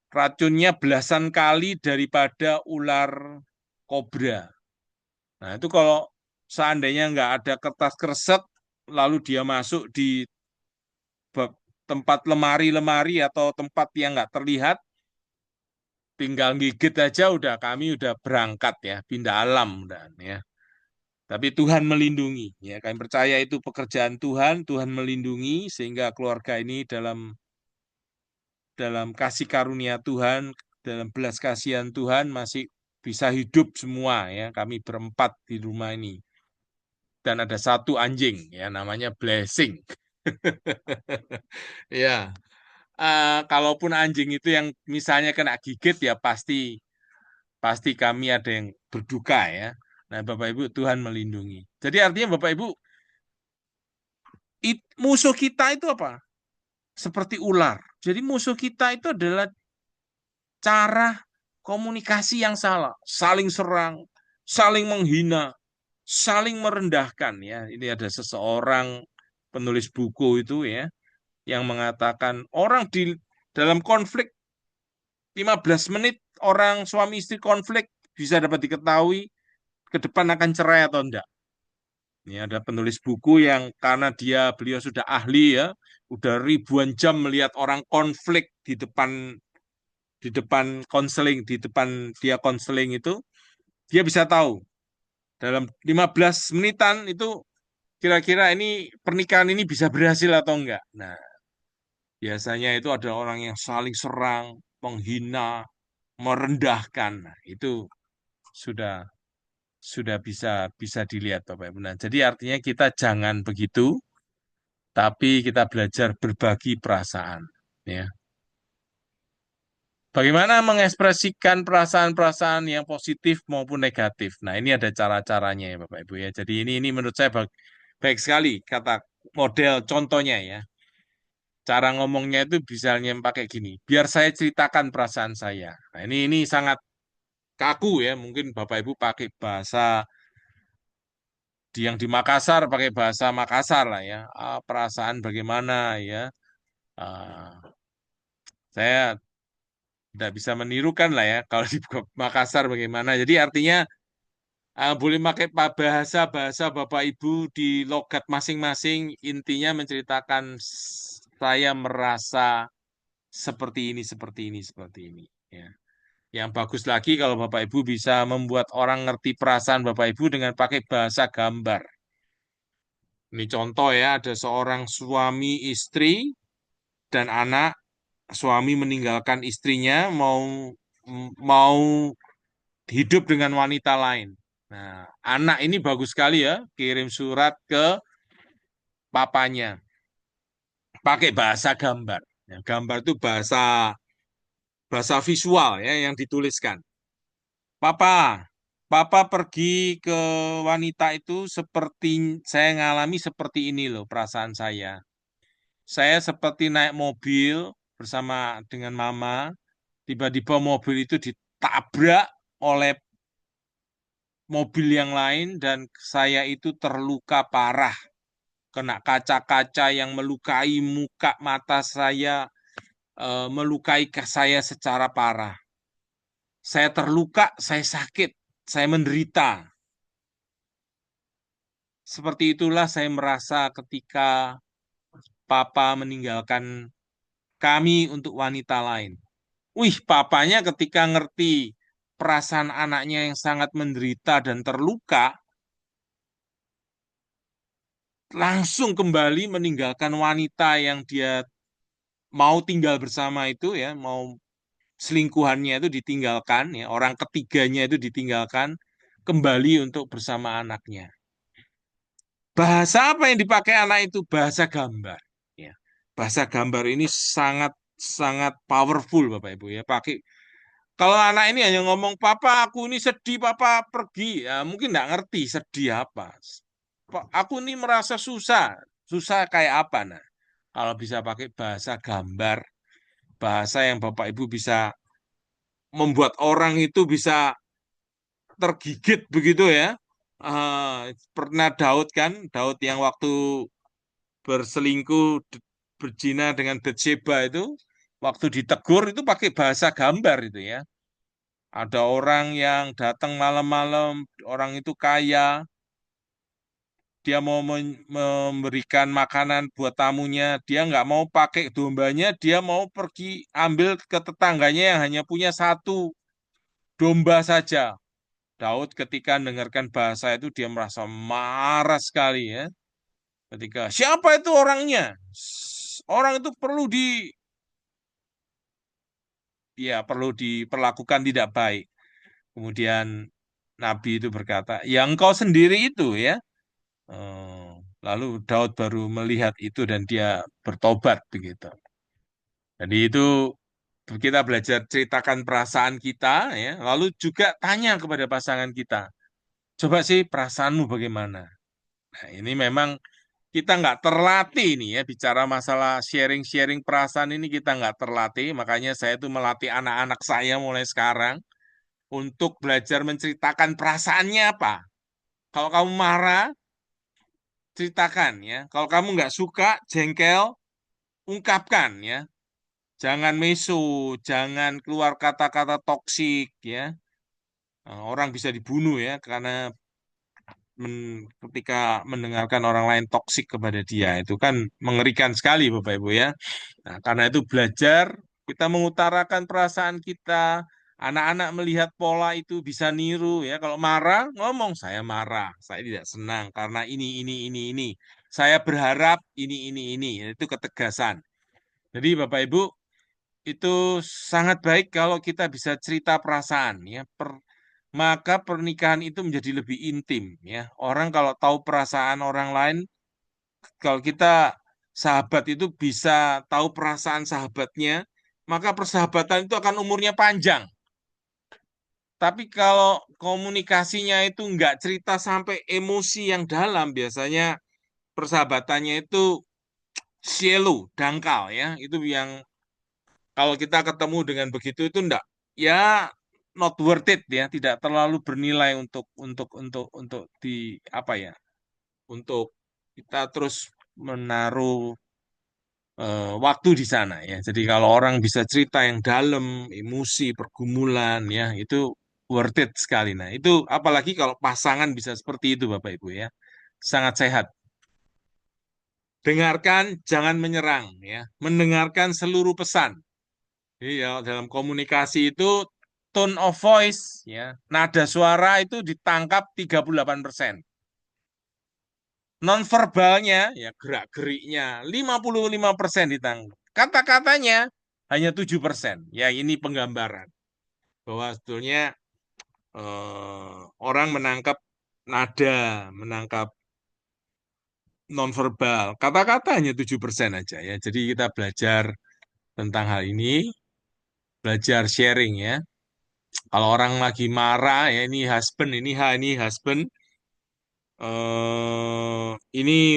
racunnya belasan kali daripada ular kobra. Nah, itu kalau seandainya nggak ada kertas kresek, lalu dia masuk di tempat lemari-lemari atau tempat yang nggak terlihat, tinggal gigit aja udah kami udah berangkat ya, pindah alam dan ya. Tapi Tuhan melindungi ya, kami percaya itu pekerjaan Tuhan, Tuhan melindungi sehingga keluarga ini dalam dalam kasih karunia Tuhan, dalam belas kasihan Tuhan masih bisa hidup semua ya. Kami berempat di rumah ini dan ada satu anjing ya namanya Blessing. Ya, kalaupun anjing itu yang misalnya kena gigit ya pasti pasti kami ada yang berduka ya. Nah, Bapak Ibu, Tuhan melindungi. Jadi artinya Bapak Ibu, musuh kita itu apa? Seperti ular. Jadi musuh kita itu adalah cara komunikasi yang salah, saling serang, saling menghina, saling merendahkan ya. Ini ada seseorang penulis buku itu ya yang mengatakan orang di dalam konflik 15 menit, orang suami istri konflik bisa dapat diketahui ke depan akan cerai atau enggak. Ini ada penulis buku yang karena beliau sudah ahli ya, udah ribuan jam melihat orang konflik di depan konseling, di depan dia konseling itu, dia bisa tahu dalam 15 menitan itu kira-kira ini pernikahan ini bisa berhasil atau enggak. Nah, biasanya itu ada orang yang saling serang, menghina, merendahkan. Nah, itu sudah sudah bisa bisa dilihat Bapak Ibu. Nah, jadi artinya kita jangan begitu, tapi kita belajar berbagi perasaan. Ya. Bagaimana mengekspresikan perasaan-perasaan yang positif maupun negatif. Nah, ini ada cara-caranya ya Bapak Ibu ya. Jadi ini menurut saya baik sekali kata model contohnya ya. Cara ngomongnya itu misalnya pakai gini. Biar saya ceritakan perasaan saya. Nah, ini sangat kaku ya. Mungkin Bapak Ibu pakai bahasa yang di Makassar pakai bahasa Makassar lah ya. Perasaan bagaimana ya. Eh, saya tidak bisa menirukan lah ya kalau di Makassar bagaimana. Jadi artinya boleh pakai bahasa-bahasa Bapak Ibu di logat masing-masing. Intinya menceritakan saya merasa seperti ini, seperti ini, seperti ini. Ya. Yang bagus lagi kalau Bapak Ibu bisa membuat orang ngerti perasaan Bapak Ibu dengan pakai bahasa gambar. Ini contoh ya, ada seorang suami istri dan anak. Suami meninggalkan istrinya mau hidup dengan wanita lain. Nah, anak ini bagus sekali ya, kirim surat ke papanya pakai bahasa gambar. Ya, gambar itu bahasa bahasa visual ya yang dituliskan. Papa, Papa pergi ke wanita itu seperti saya ngalami seperti ini loh perasaan saya. Saya seperti naik mobil bersama dengan mama, tiba-tiba mobil itu ditabrak oleh mobil yang lain dan saya itu terluka parah. Kena kaca-kaca yang melukai muka mata saya, melukai saya secara parah. Saya terluka, saya sakit, saya menderita. Seperti itulah saya merasa ketika Papa meninggalkan kami untuk wanita lain. Wih, papanya ketika ngerti perasaan anaknya yang sangat menderita dan terluka, langsung kembali meninggalkan wanita yang dia mau tinggal bersama itu ya, mau selingkuhannya itu ditinggalkan ya, orang ketiganya itu ditinggalkan kembali untuk bersama anaknya. Bahasa apa yang dipakai anak itu? Bahasa gambar. Ya. Bahasa gambar ini sangat sangat powerful Bapak Ibu ya. Pakai kalau anak ini hanya ngomong, Papa aku ini sedih, Papa pergi, ya mungkin nggak ngerti sedih apa. Aku ini merasa susah, susah kayak apa nah? Kalau bisa pakai bahasa gambar, bahasa yang Bapak Ibu bisa membuat orang itu bisa tergigit begitu ya. Pernah Daud kan, Daud yang waktu berselingkuh berzina dengan Bathsheba itu, waktu ditegur itu pakai bahasa gambar itu ya. Ada orang yang datang malam-malam, orang itu kaya, dia mau memberikan makanan buat tamunya, dia nggak mau pakai dombanya, dia mau pergi ambil ke tetangganya yang hanya punya satu domba saja. Daud ketika mendengarkan bahasa itu dia merasa marah sekali ya. Ketika siapa itu orangnya? Orang itu perlu diperlakukan tidak baik. Kemudian Nabi itu berkata, ya engkau sendiri itu ya. Eh, Lalu Daud baru melihat itu dan dia bertobat begitu. Jadi itu kita belajar ceritakan perasaan kita ya, lalu juga tanya kepada pasangan kita. Coba sih perasaanmu bagaimana? Nah, ini memang kita nggak terlatih nih ya bicara masalah sharing-sharing perasaan ini kita nggak terlatih. Makanya saya tuh melatih anak-anak saya mulai sekarang untuk belajar menceritakan perasaannya apa. Kalau kamu marah, ceritakan ya. Kalau kamu nggak suka, jengkel, ungkapkan ya. Jangan mesu, jangan keluar kata-kata toksik ya. Orang bisa dibunuh ya karena ketika mendengarkan orang lain toksik kepada dia itu kan mengerikan sekali Bapak Ibu ya. Nah, karena itu belajar kita mengutarakan perasaan kita, anak-anak melihat pola itu bisa niru ya. Kalau marah ngomong saya marah, saya tidak senang karena ini. Saya berharap ini. Itu ketegasan. Jadi Bapak Ibu itu sangat baik kalau kita bisa cerita perasaan ya. Maka pernikahan itu menjadi lebih intim ya. Orang kalau tahu perasaan orang lain, kalau kita sahabat itu bisa tahu perasaan sahabatnya, maka persahabatan itu akan umurnya panjang. Tapi kalau komunikasinya itu nggak cerita sampai emosi yang dalam, biasanya persahabatannya itu shallow, dangkal ya. Itu yang kalau kita ketemu dengan begitu itu enggak ya not worth it ya, tidak terlalu bernilai untuk di apa ya? Untuk kita terus menaruh waktu di sana ya. Jadi kalau orang bisa cerita yang dalam, emosi, pergumulan ya, itu worth it sekali. Nah, itu apalagi kalau pasangan bisa seperti itu Bapak Ibu ya. Sangat sehat. Dengarkan, jangan menyerang ya. Mendengarkan seluruh pesan. Jadi ya, dalam komunikasi itu tone of voice ya, nada suara itu ditangkap 38%. Nonverbalnya ya gerak-geriknya 55% ditangkap. Kata-katanya hanya 7%. Ya ini penggambaran bahwa sebetulnya orang menangkap nada, menangkap nonverbal. Kata-kata hanya 7% aja ya. Jadi kita belajar tentang hal ini, belajar sharing ya. Kalau orang lagi marah ya ini husband, ini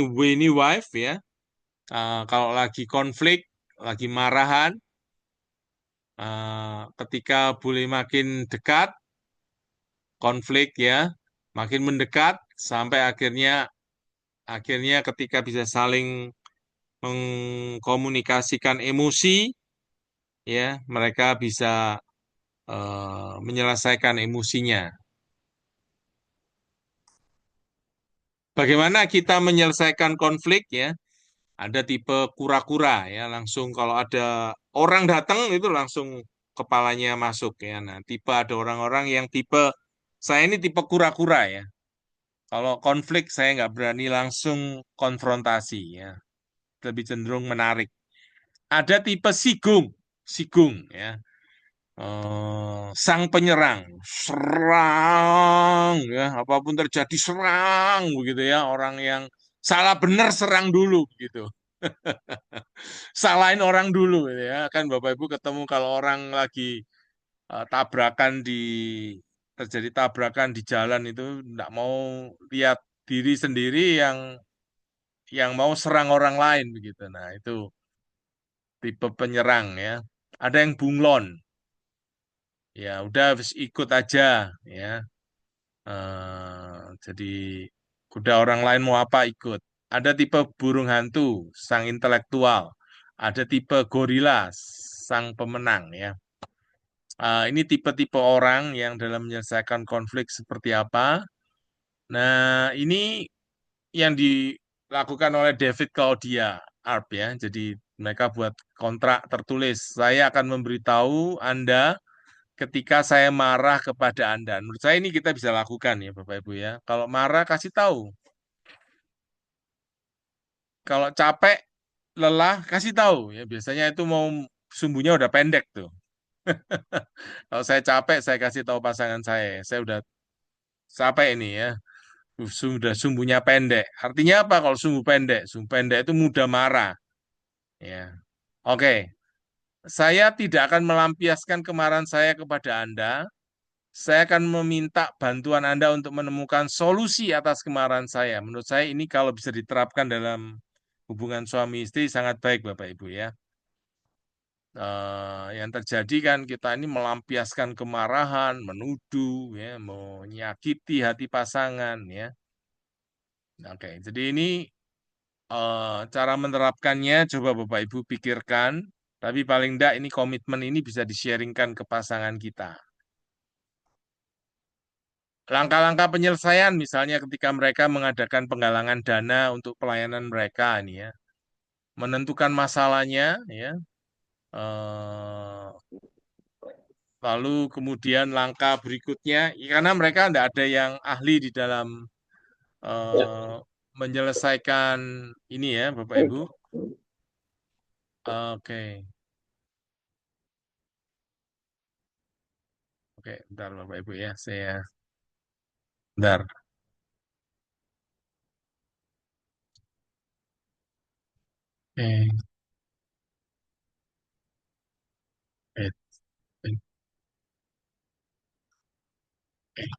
W ini wife ya. Kalau lagi konflik, lagi marahan, ketika boleh makin dekat konflik ya, makin mendekat sampai akhirnya ketika bisa saling mengkomunikasikan emosi ya, mereka bisa menyelesaikan emosinya. Bagaimana kita menyelesaikan konflik ya? Ada tipe kura-kura ya, langsung kalau ada orang datang itu langsung kepalanya masuk ya. Nah, tipe ada orang-orang yang tipe saya ini tipe kura-kura ya. Kalau konflik saya nggak berani langsung konfrontasi ya, lebih cenderung menarik. Ada tipe sigung, sigung ya. Sang penyerang, serang ya, apapun terjadi serang begitu ya. Orang yang salah benar serang dulu gitu. Salahin orang dulu gitu ya kan Bapak Ibu ketemu kalau orang lagi tabrakan terjadi tabrakan di jalan itu enggak mau lihat diri sendiri yang mau serang orang lain begitu. Nah, itu tipe penyerang ya. Ada yang bunglon. Ya, udah ikut aja ya. Jadi udah orang lain mau apa ikut. Ada tipe burung hantu, sang intelektual. Ada tipe gorila, sang pemenang ya. Ini tipe-tipe orang yang dalam menyelesaikan konflik seperti apa. Nah, ini yang dilakukan oleh David Claudia Arp ya. Jadi mereka buat kontrak tertulis. Saya akan memberitahu Anda ketika saya marah kepada Anda. Menurut saya ini kita bisa lakukan ya Bapak Ibu ya. Kalau marah kasih tahu. Kalau capek, lelah kasih tahu ya. Biasanya itu mau sumbunya udah pendek tuh. Kalau saya capek, saya kasih tahu pasangan saya udah capek ini ya. Sudah sumbunya pendek. Artinya apa kalau sumbu pendek? Sumbu pendek itu mudah marah. Ya, oke. Saya tidak akan melampiaskan kemarahan saya kepada Anda. Saya akan meminta bantuan Anda untuk menemukan solusi atas kemarahan saya. Menurut saya ini kalau bisa diterapkan dalam hubungan suami istri sangat baik Bapak Ibu ya. Yang terjadi kan kita ini melampiaskan kemarahan, menuduh, ya, menyakiti hati pasangan ya. Oke, jadi ini cara menerapkannya coba Bapak Ibu pikirkan, tapi paling enggak ini komitmen ini bisa di-sharingkan ke pasangan kita. Langkah-langkah penyelesaian misalnya ketika mereka mengadakan penggalangan dana untuk pelayanan mereka ini ya, menentukan masalahnya ya, eh, lalu kemudian langkah berikutnya, ya, karena mereka tidak ada yang ahli di dalam Ya. eh, menyelesaikan ini ya Bapak Ibu. Oke, oke, bentar Bapak Ibu ya, saya bentar. Oke, eh, eh, eh,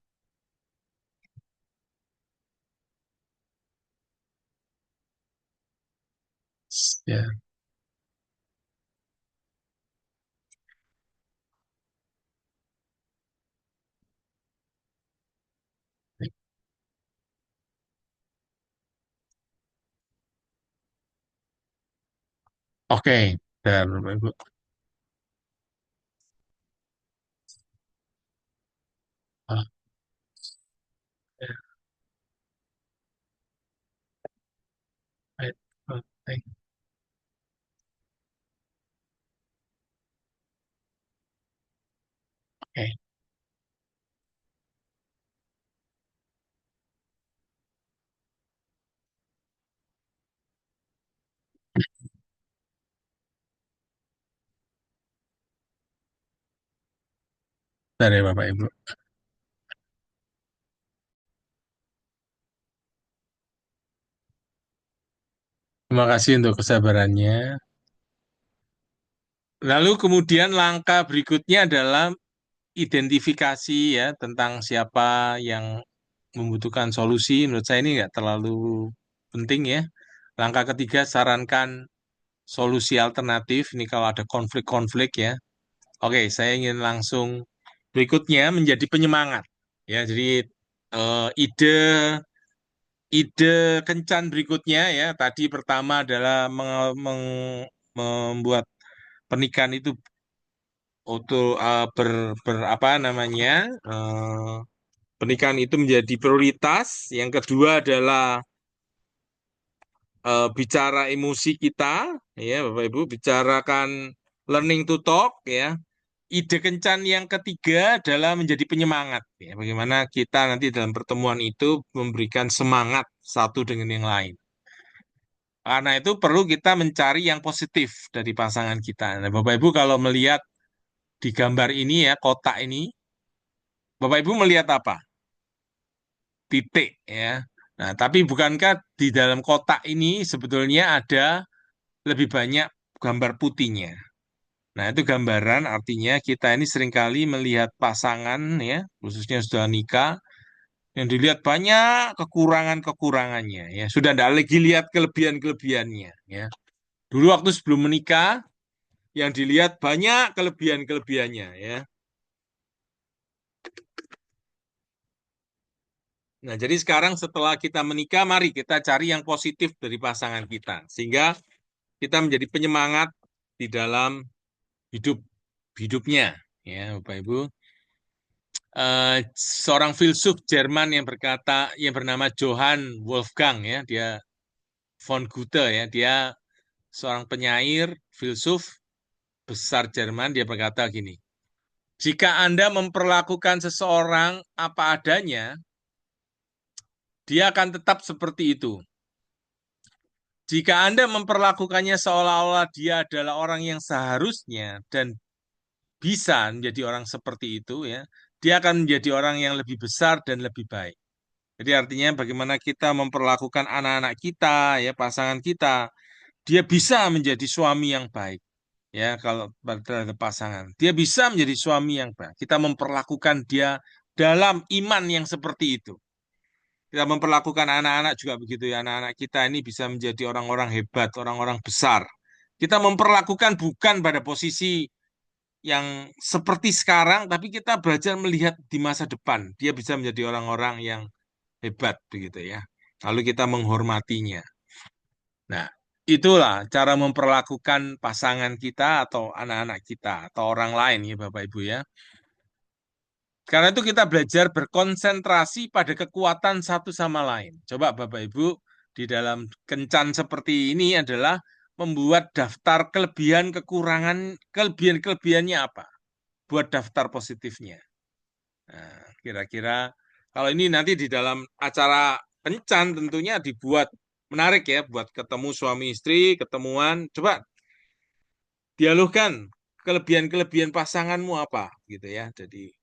ya, eh, Oke, dan Bapak Ibu. Ah, ya, baik. Oke, oke. Dari Bapak Ibu. Terima kasih untuk kesabarannya. Lalu kemudian langkah berikutnya adalah identifikasi ya tentang siapa yang membutuhkan solusi. Menurut saya ini nggak terlalu penting ya. Langkah ketiga, sarankan solusi alternatif. Ini kalau ada konflik-konflik ya. Oke, saya ingin langsung berikutnya menjadi penyemangat. Ya, jadi ide ide kencan berikutnya ya. Tadi pertama adalah membuat pernikahan itu untuk apa namanya pernikahan itu menjadi prioritas. Yang kedua adalah bicara emosi kita, ya Bapak Ibu, bicarakan learning to talk, ya. Ide kencan yang ketiga adalah menjadi penyemangat, ya. Bagaimana kita nanti dalam pertemuan itu memberikan semangat satu dengan yang lain. Karena itu perlu kita mencari yang positif dari pasangan kita. Nah, Bapak Ibu kalau melihat di gambar ini ya, kotak ini, Bapak Ibu melihat apa? Titik ya. Nah, tapi bukankah di dalam kotak ini sebetulnya ada lebih banyak gambar putihnya? Nah, itu gambaran artinya kita ini seringkali melihat pasangan ya, khususnya sudah nikah, yang dilihat banyak kekurangan-kekurangannya ya. Sudah tidak lagi lihat kelebihan-kelebihannya ya. Dulu waktu sebelum menikah yang dilihat banyak kelebihan-kelebihannya ya. Nah, jadi sekarang setelah kita menikah, mari kita cari yang positif dari pasangan kita sehingga kita menjadi penyemangat di dalam hidup hidupnya ya, Bapak Ibu. Seorang filsuf Jerman yang berkata yang bernama Johann Wolfgang ya, dia von Goethe ya, dia seorang penyair, filsuf besar Jerman, dia berkata gini, jika Anda memperlakukan seseorang apa adanya, dia akan tetap seperti itu. Jika Anda memperlakukannya seolah-olah dia adalah orang yang seharusnya dan bisa menjadi orang seperti itu ya, dia akan menjadi orang yang lebih besar dan lebih baik. Jadi artinya bagaimana kita memperlakukan anak-anak kita, ya pasangan kita, dia bisa menjadi suami yang baik. Ya, kalau terhadap pasangan, dia bisa menjadi suami yang baik. Kita memperlakukan dia dalam iman yang seperti itu. Kita memperlakukan anak-anak juga begitu ya. Anak-anak kita ini bisa menjadi orang-orang hebat, orang-orang besar. Kita memperlakukan bukan pada posisi yang seperti sekarang, tapi kita belajar melihat di masa depan. Dia bisa menjadi orang-orang yang hebat begitu ya. Lalu kita menghormatinya. Nah, itulah cara memperlakukan pasangan kita atau anak-anak kita atau orang lain ya Bapak Ibu ya. Karena itu kita belajar berkonsentrasi pada kekuatan satu sama lain. Coba Bapak Ibu di dalam kencan seperti ini adalah membuat daftar kelebihan kekurangan kelebihan-kelebihannya apa? Buat daftar positifnya. Nah, kira-kira kalau ini nanti di dalam acara kencan tentunya dibuat menarik ya buat ketemu suami istri, ketemuan. Coba dialogkan kelebihan-kelebihan pasanganmu apa gitu ya. Jadi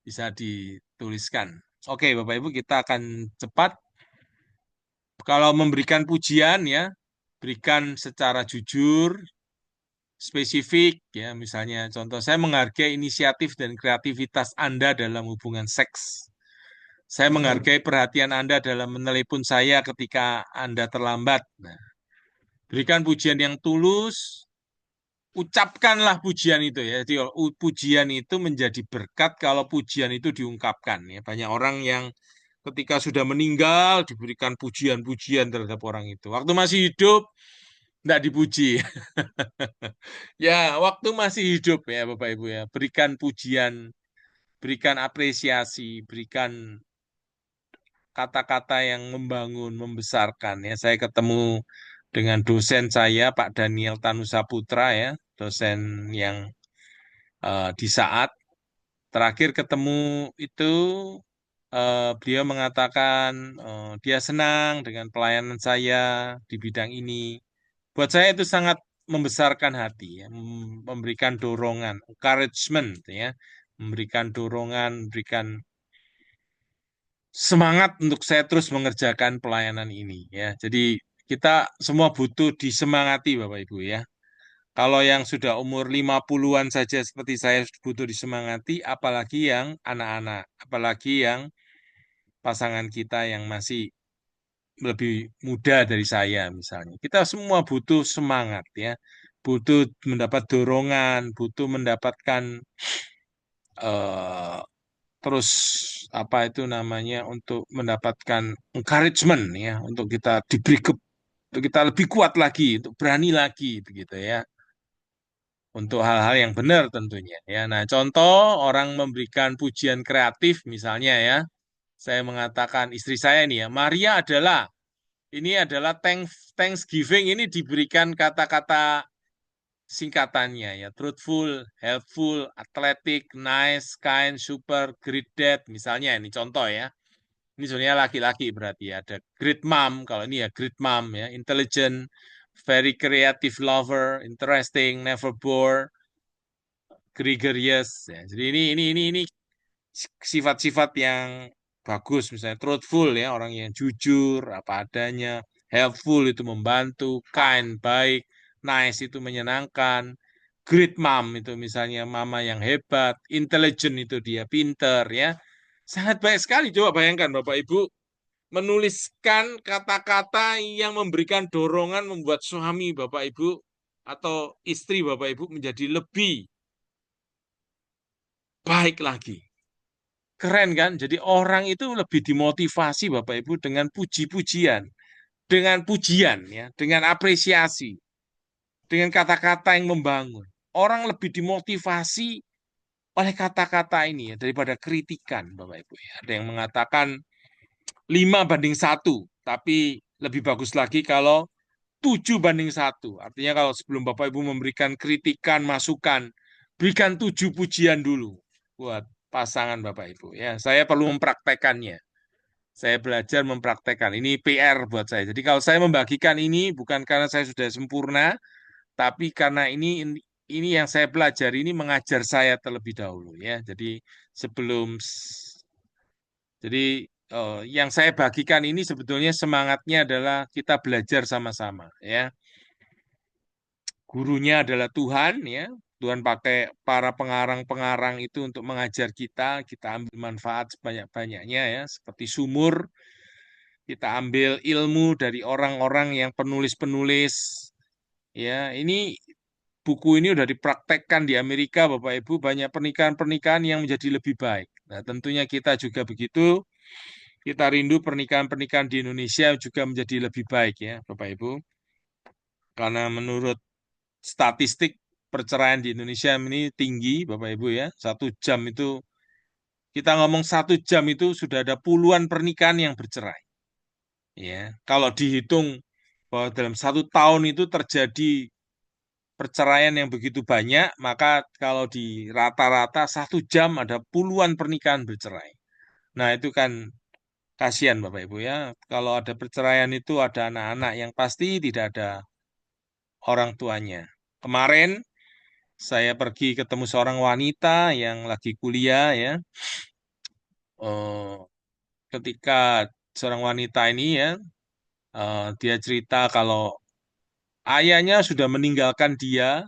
bisa dituliskan. Oke, Bapak Ibu, kita akan cepat. Kalau memberikan pujian ya, berikan secara jujur, spesifik ya. Misalnya contoh saya menghargai inisiatif dan kreativitas Anda dalam hubungan seks. Saya menghargai perhatian Anda dalam menelepon saya ketika Anda terlambat. Nah, berikan pujian yang tulus, ucapkanlah pujian itu ya. Jadi pujian itu menjadi berkat kalau pujian itu diungkapkan ya. Banyak orang yang ketika sudah meninggal diberikan pujian-pujian terhadap orang itu. Waktu masih hidup Nggak dipuji. Ya, waktu masih hidup ya Bapak Ibu ya. Berikan pujian, berikan apresiasi, berikan kata-kata yang membangun, membesarkan ya. Saya ketemu dengan dosen saya Pak Daniel Tanusaputra ya, dosen yang di saat terakhir ketemu itu beliau mengatakan dia senang dengan pelayanan saya di bidang ini. Buat saya itu sangat membesarkan hati ya, memberikan dorongan, encouragement ya, memberikan dorongan, memberikan semangat untuk saya terus mengerjakan pelayanan ini ya. Jadi kita semua butuh disemangati Bapak Ibu ya. Kalau yang sudah umur 50-an saja seperti saya butuh disemangati, apalagi yang anak-anak, apalagi yang pasangan kita yang masih lebih muda dari saya misalnya. Kita semua butuh semangat ya. Butuh mendapat dorongan, butuh mendapatkan eh, terus apa itu namanya untuk mendapatkan encouragement ya, untuk kita diberi untuk kita lebih kuat lagi, untuk berani lagi begitu ya. Untuk hal-hal yang benar tentunya ya. Nah, contoh orang memberikan pujian kreatif misalnya ya. Saya mengatakan istri saya ini ya, Maria adalah ini adalah Thanksgiving ini diberikan kata-kata singkatannya ya, truthful, helpful, athletic, nice, kind, super, great dad misalnya ini contoh ya. Ini sebenarnya laki-laki berarti ya. Ada great mom, kalau ini ya great mom ya, intelligent, very creative lover, interesting, never bore, gregarious ya. Jadi ini sifat-sifat yang bagus misalnya truthful ya, orang yang jujur apa adanya, helpful itu membantu, kind baik, nice itu menyenangkan, great mom itu misalnya mama yang hebat, intelligent itu dia pinter ya. Sangat baik sekali. Coba bayangkan Bapak Ibu menuliskan kata-kata yang memberikan dorongan membuat suami Bapak Ibu atau istri Bapak Ibu menjadi lebih baik lagi. Keren kan? Jadi orang itu lebih dimotivasi Bapak Ibu dengan puji-pujian, dengan pujian ya, dengan apresiasi, dengan kata-kata yang membangun. Orang lebih dimotivasi oleh kata-kata ini ya daripada kritikan Bapak Ibu ya. Ada yang mengatakan 5:1, tapi lebih bagus lagi kalau 7:1. Artinya kalau sebelum Bapak Ibu memberikan kritikan, masukan, berikan 7 pujian dulu buat pasangan Bapak Ibu ya. Saya perlu mempraktekannya. Saya belajar mempraktekkan. Ini PR buat saya. Jadi kalau saya membagikan ini bukan karena saya sudah sempurna, tapi karena ini yang saya pelajari ini mengajar saya terlebih dahulu ya. Jadi sebelum jadi yang saya bagikan ini sebetulnya semangatnya adalah kita belajar sama-sama ya. Gurunya adalah Tuhan ya. Tuhan pakai para pengarang-pengarang itu untuk mengajar kita ambil manfaat sebanyak-banyaknya ya, seperti sumur. Kita ambil ilmu dari orang-orang yang penulis-penulis. Ya, ini buku ini udah dipraktekkan di Amerika, Bapak Ibu, banyak pernikahan-pernikahan yang menjadi lebih baik. Nah, tentunya kita juga begitu. Kita rindu pernikahan-pernikahan di Indonesia juga menjadi lebih baik ya, Bapak Ibu. Karena menurut statistik perceraian di Indonesia ini tinggi, Bapak Ibu ya. 1 jam itu, kita ngomong 1 jam itu sudah ada puluhan pernikahan yang bercerai. Ya, kalau dihitung bahwa dalam 1 tahun itu terjadi perceraian yang begitu banyak, maka kalau di rata-rata 1 jam ada puluhan pernikahan bercerai. Nah, itu kan kasihan Bapak Ibu ya. Kalau ada perceraian itu ada anak-anak yang pasti tidak ada orang tuanya. Kemarin saya pergi ketemu seorang wanita yang lagi kuliah ya. Eh, ketika seorang wanita ini ya, dia cerita kalau ayahnya sudah meninggalkan dia,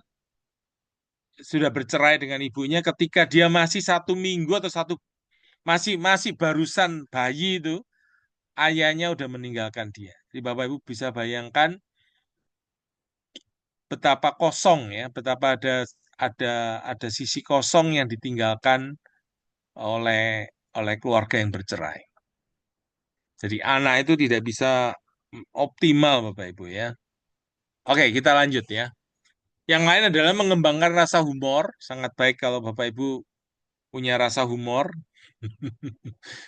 sudah bercerai dengan ibunya ketika dia masih 1 minggu atau masih masih barusan bayi itu, ayahnya udah meninggalkan dia. Jadi Bapak Ibu bisa bayangkan betapa kosong ya, betapa ada ada sisi kosong yang ditinggalkan oleh oleh keluarga yang bercerai. Jadi anak itu tidak bisa optimal Bapak Ibu ya. Oke, kita lanjut ya. Yang lain adalah mengembangkan rasa humor. Sangat baik kalau Bapak Ibu punya rasa humor.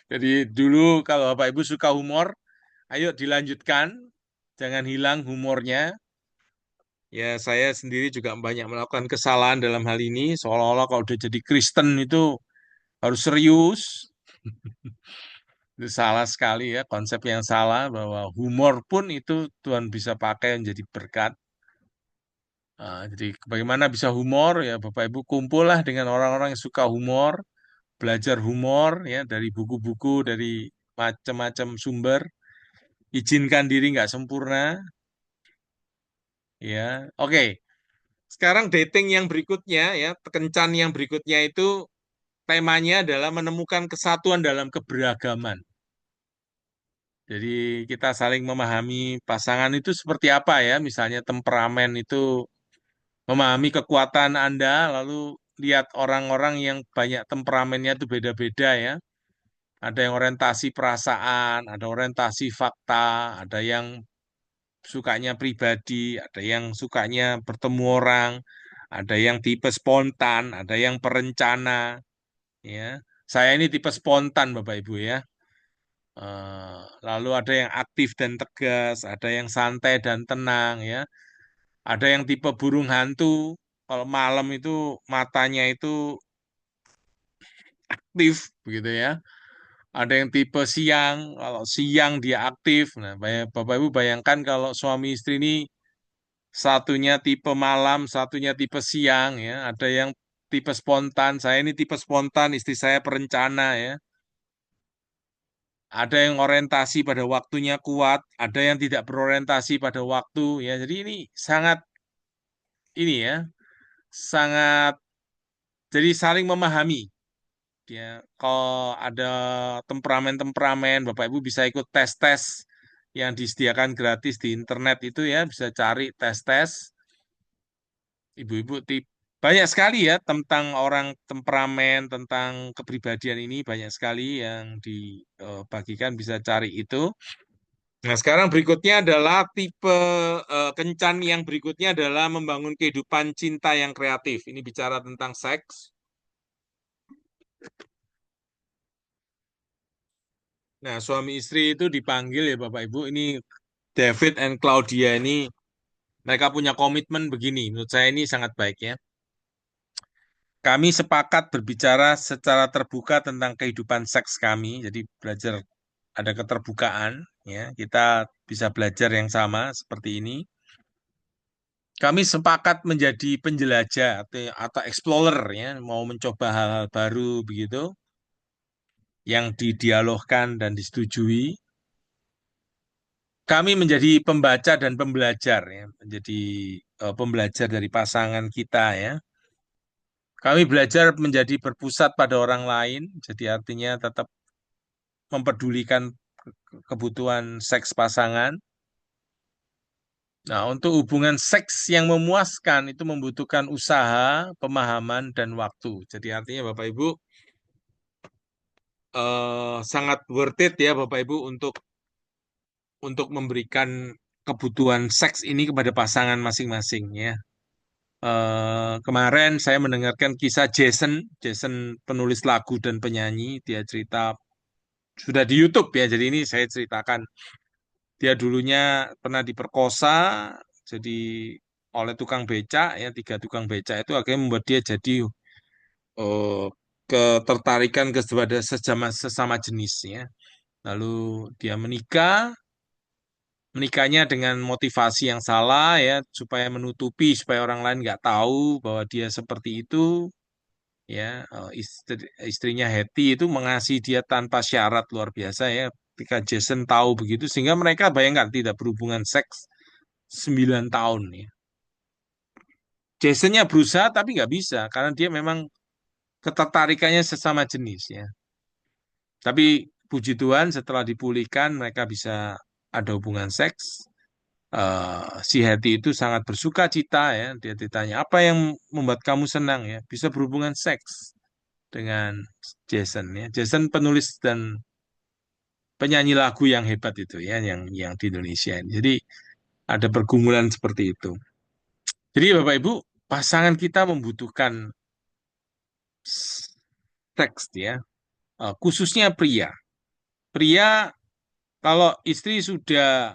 Jadi dulu kalau Bapak Ibu suka humor, ayo dilanjutkan. Jangan hilang humornya. Ya, saya sendiri juga banyak melakukan kesalahan dalam hal ini. Seolah-olah kalau udah jadi Kristen itu harus serius. Itu salah sekali ya, konsep yang salah bahwa humor pun itu Tuhan bisa pakai menjadi berkat. Jadi bagaimana bisa humor ya Bapak Ibu kumpullah dengan orang-orang yang suka humor, belajar humor ya dari buku-buku, dari macam-macam sumber. Izinkan diri nggak sempurna ya. Oke, sekarang dating yang berikutnya ya, kencan yang berikutnya itu temanya adalah menemukan kesatuan dalam keberagaman. Jadi kita saling memahami pasangan itu seperti apa ya, misalnya temperamen itu memahami kekuatan Anda, lalu lihat orang-orang yang banyak temperamennya itu beda-beda ya. Ada yang orientasi perasaan, ada orientasi fakta, ada yang sukanya pribadi, ada yang sukanya bertemu orang, ada yang tipe spontan, ada yang perencana, ya. Saya ini tipe spontan, Bapak Ibu ya. Lalu ada yang aktif dan tegas, ada yang santai dan tenang ya. Ada yang tipe burung hantu. Kalau malam itu matanya itu aktif begitu ya. Ada yang tipe siang, kalau siang dia aktif. Nah, Bapak Ibu bayangkan kalau suami istri ini satunya tipe malam, satunya tipe siang ya. Ada yang tipe spontan, saya ini tipe spontan, istri saya perencana ya. Ada yang orientasi pada waktunya kuat, ada yang tidak berorientasi pada waktu ya. Jadi ini sangat ini ya, sangat jadi saling memahami ya. Kalau ada temperamen-temperamen, Bapak Ibu bisa ikut tes-tes yang disediakan gratis di internet itu ya, bisa cari tes-tes. Ibu-ibu banyak sekali ya tentang orang temperamen, tentang kepribadian ini banyak sekali yang dibagikan bisa cari itu. Nah, sekarang berikutnya adalah tipe kencan yang berikutnya adalah membangun kehidupan cinta yang kreatif. Ini bicara tentang seks. Nah, suami istri itu dipanggil ya Bapak Ibu. Ini David and Claudia ini mereka punya komitmen begini. Menurut saya ini sangat baik ya. Kami sepakat berbicara secara terbuka tentang kehidupan seks kami. Jadi belajar ada keterbukaan ya. Kita bisa belajar yang sama seperti ini. Kami sepakat menjadi penjelajah atau explorer ya, mau mencoba hal-hal baru begitu yang didialogkan dan disetujui. Kami menjadi pembaca dan pembelajar ya, menjadi pembelajar dari pasangan kita ya. Kami belajar menjadi berpusat pada orang lain, jadi artinya tetap mempedulikan kebutuhan seks pasangan. Nah, untuk hubungan seks yang memuaskan itu membutuhkan usaha, pemahaman, dan waktu. Jadi artinya Bapak Ibu sangat worth it ya Bapak Ibu untuk memberikan kebutuhan seks ini kepada pasangan masing-masing ya. Kemarin saya mendengarkan kisah Jason penulis lagu dan penyanyi, dia cerita sudah di YouTube ya. Jadi ini saya ceritakan dia dulunya pernah diperkosa jadi oleh tukang becak ya, tiga tukang becak itu akhirnya membuat dia jadi eh, ketertarikan kepada sesama sesama jenisnya. Lalu dia menikahnya dengan motivasi yang salah ya, supaya menutupi, supaya orang lain nggak tahu bahwa dia seperti itu ya. Istrinya Hetty itu mengasihi dia tanpa syarat luar biasa ya. Ketika Jason tahu begitu, sehingga mereka bayangkan tidak berhubungan seks 9 tahun ya. Jasonnya berusaha tapi nggak bisa karena dia memang ketertarikannya sesama jenis ya. Tapi puji Tuhan setelah dipulihkan mereka bisa ada hubungan seks. Si Hetty itu sangat bersuka cita ya. Dia ditanya, apa yang membuat kamu senang ya? Bisa berhubungan seks dengan Jason ya. Jason penulis dan penyanyi lagu yang hebat itu ya, yang di Indonesia ini. Jadi ada pergumulan seperti itu. Jadi Bapak Ibu, pasangan kita membutuhkan seks ya, khususnya pria. Pria kalau istri sudah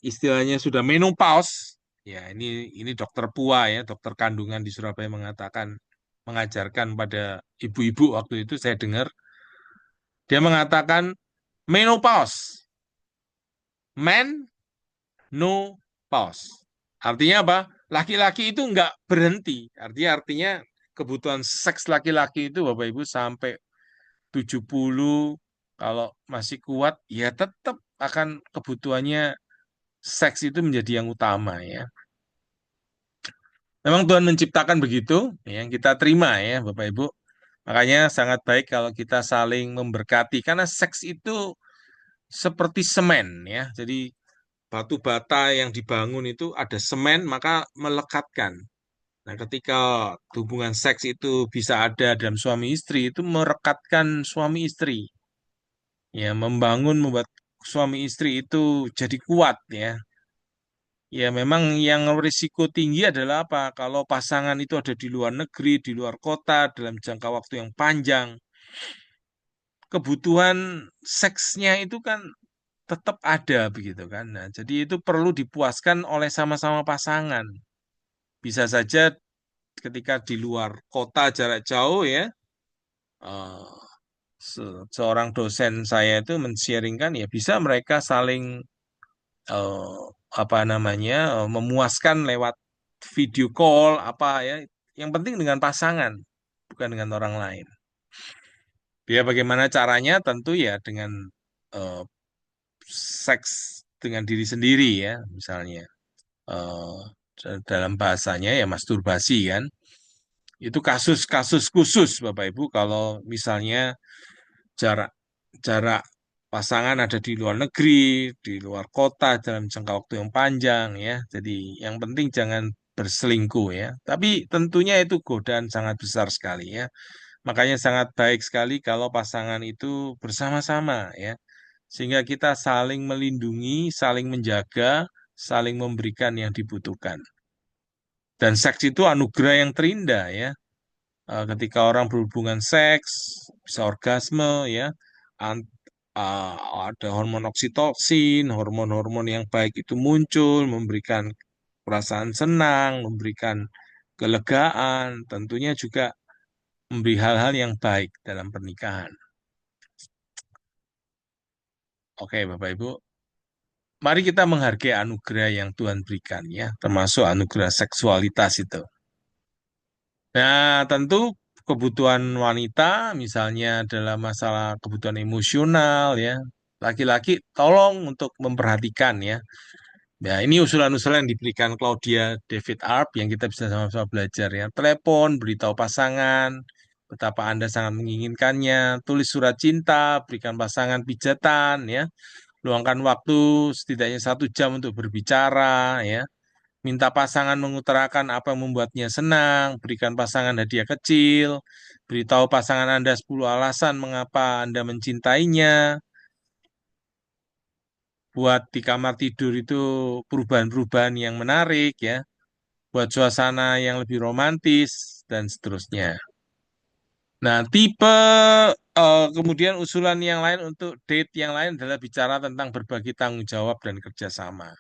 istilahnya sudah menopause, ya ini dokter Pua ya, dokter kandungan di Surabaya mengatakan mengajarkan pada ibu-ibu waktu itu saya dengar dia mengatakan menopause, men no pause. Artinya apa? Laki-laki itu nggak berhenti. Artinya kebutuhan seks laki-laki itu Bapak Ibu sampai 70 kalau masih kuat ya tetap akan kebutuhannya seks itu menjadi yang utama ya. Memang Tuhan menciptakan begitu, yang kita terima ya Bapak Ibu. Makanya sangat baik kalau kita saling memberkati karena seks itu seperti semen ya. Jadi batu bata yang dibangun itu ada semen maka melekatkan. Nah, ketika hubungan seks itu bisa ada dalam suami istri itu merekatkan suami istri. Ya, membuat suami istri itu jadi kuat ya. Ya, memang yang risiko tinggi adalah apa? Kalau pasangan itu ada di luar negeri, di luar kota, dalam jangka waktu yang panjang, kebutuhan seksnya itu kan tetap ada begitu kan. Nah, jadi itu perlu dipuaskan oleh sama-sama pasangan. Bisa saja ketika di luar kota jarak jauh ya, eh, seorang dosen saya itu men-sharingkan ya bisa mereka saling eh, apa namanya memuaskan lewat video call apa ya. Yang penting dengan pasangan, bukan dengan orang lain. Ya bagaimana caranya? Tentu ya dengan eh, seks dengan diri sendiri ya, misalnya dalam bahasanya ya masturbasi kan. Itu kasus-kasus khusus Bapak Ibu kalau misalnya jarak jarak pasangan ada di luar negeri, di luar kota dalam jangka waktu yang panjang ya. Jadi yang penting jangan berselingkuh ya. Tapi tentunya itu godaan sangat besar sekali ya. Makanya sangat baik sekali kalau pasangan itu bersama-sama ya. Sehingga kita saling melindungi, saling menjaga, saling memberikan yang dibutuhkan. Dan seks itu anugerah yang terindah ya. Ketika orang berhubungan seks, bisa orgasme ya, An- uh, ada hormon oksitoksin, hormon-hormon yang baik itu muncul, memberikan perasaan senang, memberikan kelegaan, tentunya juga memberi hal-hal yang baik dalam pernikahan. Oke, Bapak Ibu, mari kita menghargai anugerah yang Tuhan berikan ya, termasuk anugerah seksualitas itu. Nah, tentu kebutuhan wanita misalnya dalam masalah kebutuhan emosional ya. Laki-laki tolong untuk memperhatikan ya. Ya, ini usulan-usulan yang diberikan Claudia David Arp yang kita bisa sama-sama belajar ya. Telepon, beritahu pasangan betapa Anda sangat menginginkannya, tulis surat cinta, berikan pasangan pijatan ya. Luangkan waktu setidaknya 1 jam untuk berbicara ya. Minta pasangan mengutarakan apa yang membuatnya senang, berikan pasangan hadiah kecil, beritahu pasangan Anda 10 alasan mengapa Anda mencintainya, buat di kamar tidur itu perubahan-perubahan yang menarik ya, buat suasana yang lebih romantis, dan seterusnya. Nah, tipe kemudian usulan yang lain untuk date yang lain adalah bicara tentang berbagi tanggung jawab dan kerjasama.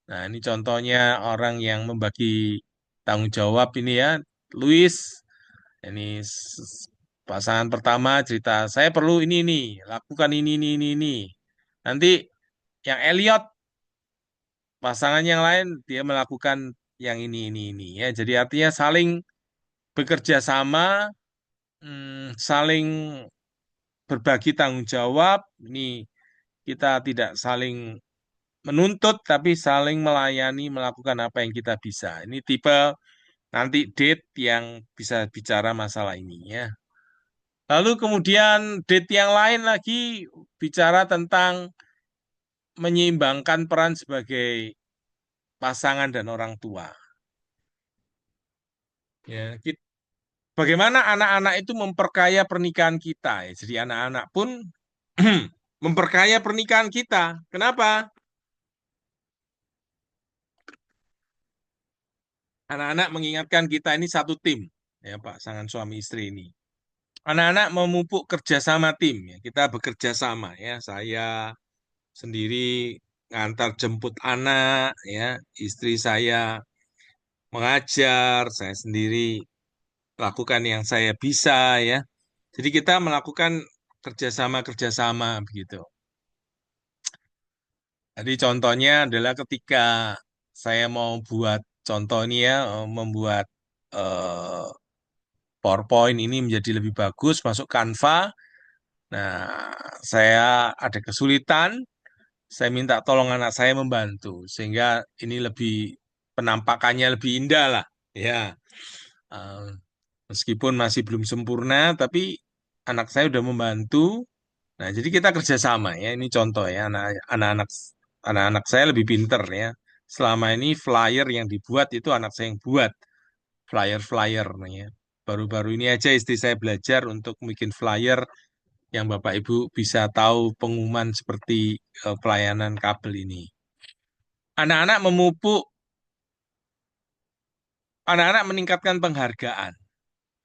Nah, ini contohnya orang yang membagi tanggung jawab ini ya, Louis, ini pasangan pertama cerita, saya perlu ini, lakukan ini. Nanti yang Elliot, pasangan yang lain, dia melakukan yang ini. Ya, jadi artinya saling bekerja sama, saling berbagi tanggung jawab. Ini kita tidak saling menuntut, tapi saling melayani, melakukan apa yang kita bisa. Ini tipe nanti date yang bisa bicara masalah ini ya. Lalu kemudian date yang lain lagi bicara tentang menyeimbangkan peran sebagai pasangan dan orang tua. Ya, bagaimana anak-anak itu memperkaya pernikahan kita ya. Jadi anak-anak pun memperkaya pernikahan kita. Kenapa? Anak-anak mengingatkan kita ini satu tim, ya pasangan suami istri ini. Anak-anak memupuk kerjasama tim, ya. Kita bekerja sama, ya. Saya sendiri ngantar jemput anak, ya. Istri saya mengajar, saya sendiri lakukan yang saya bisa, ya. Jadi kita melakukan kerjasama-kerjasama begitu. Jadi contohnya adalah ketika saya mau buat contoh ini ya, membuat eh, PowerPoint ini menjadi lebih bagus, masuk Canva. Nah, saya ada kesulitan, saya minta tolong anak saya membantu, sehingga ini lebih penampakannya lebih indah lah. Ya, eh, meskipun masih belum sempurna, tapi anak saya udah membantu. Nah, jadi kita kerjasama ya. Ini contoh ya, anak-anak anak-anak saya lebih pinter ya. Selama ini flyer yang dibuat itu anak saya yang buat flyer-flyer nih ya. Baru-baru ini aja istri saya belajar untuk bikin flyer yang Bapak Ibu bisa tahu pengumuman seperti pelayanan kabel ini. Anak-anak memupuk, anak-anak meningkatkan penghargaan.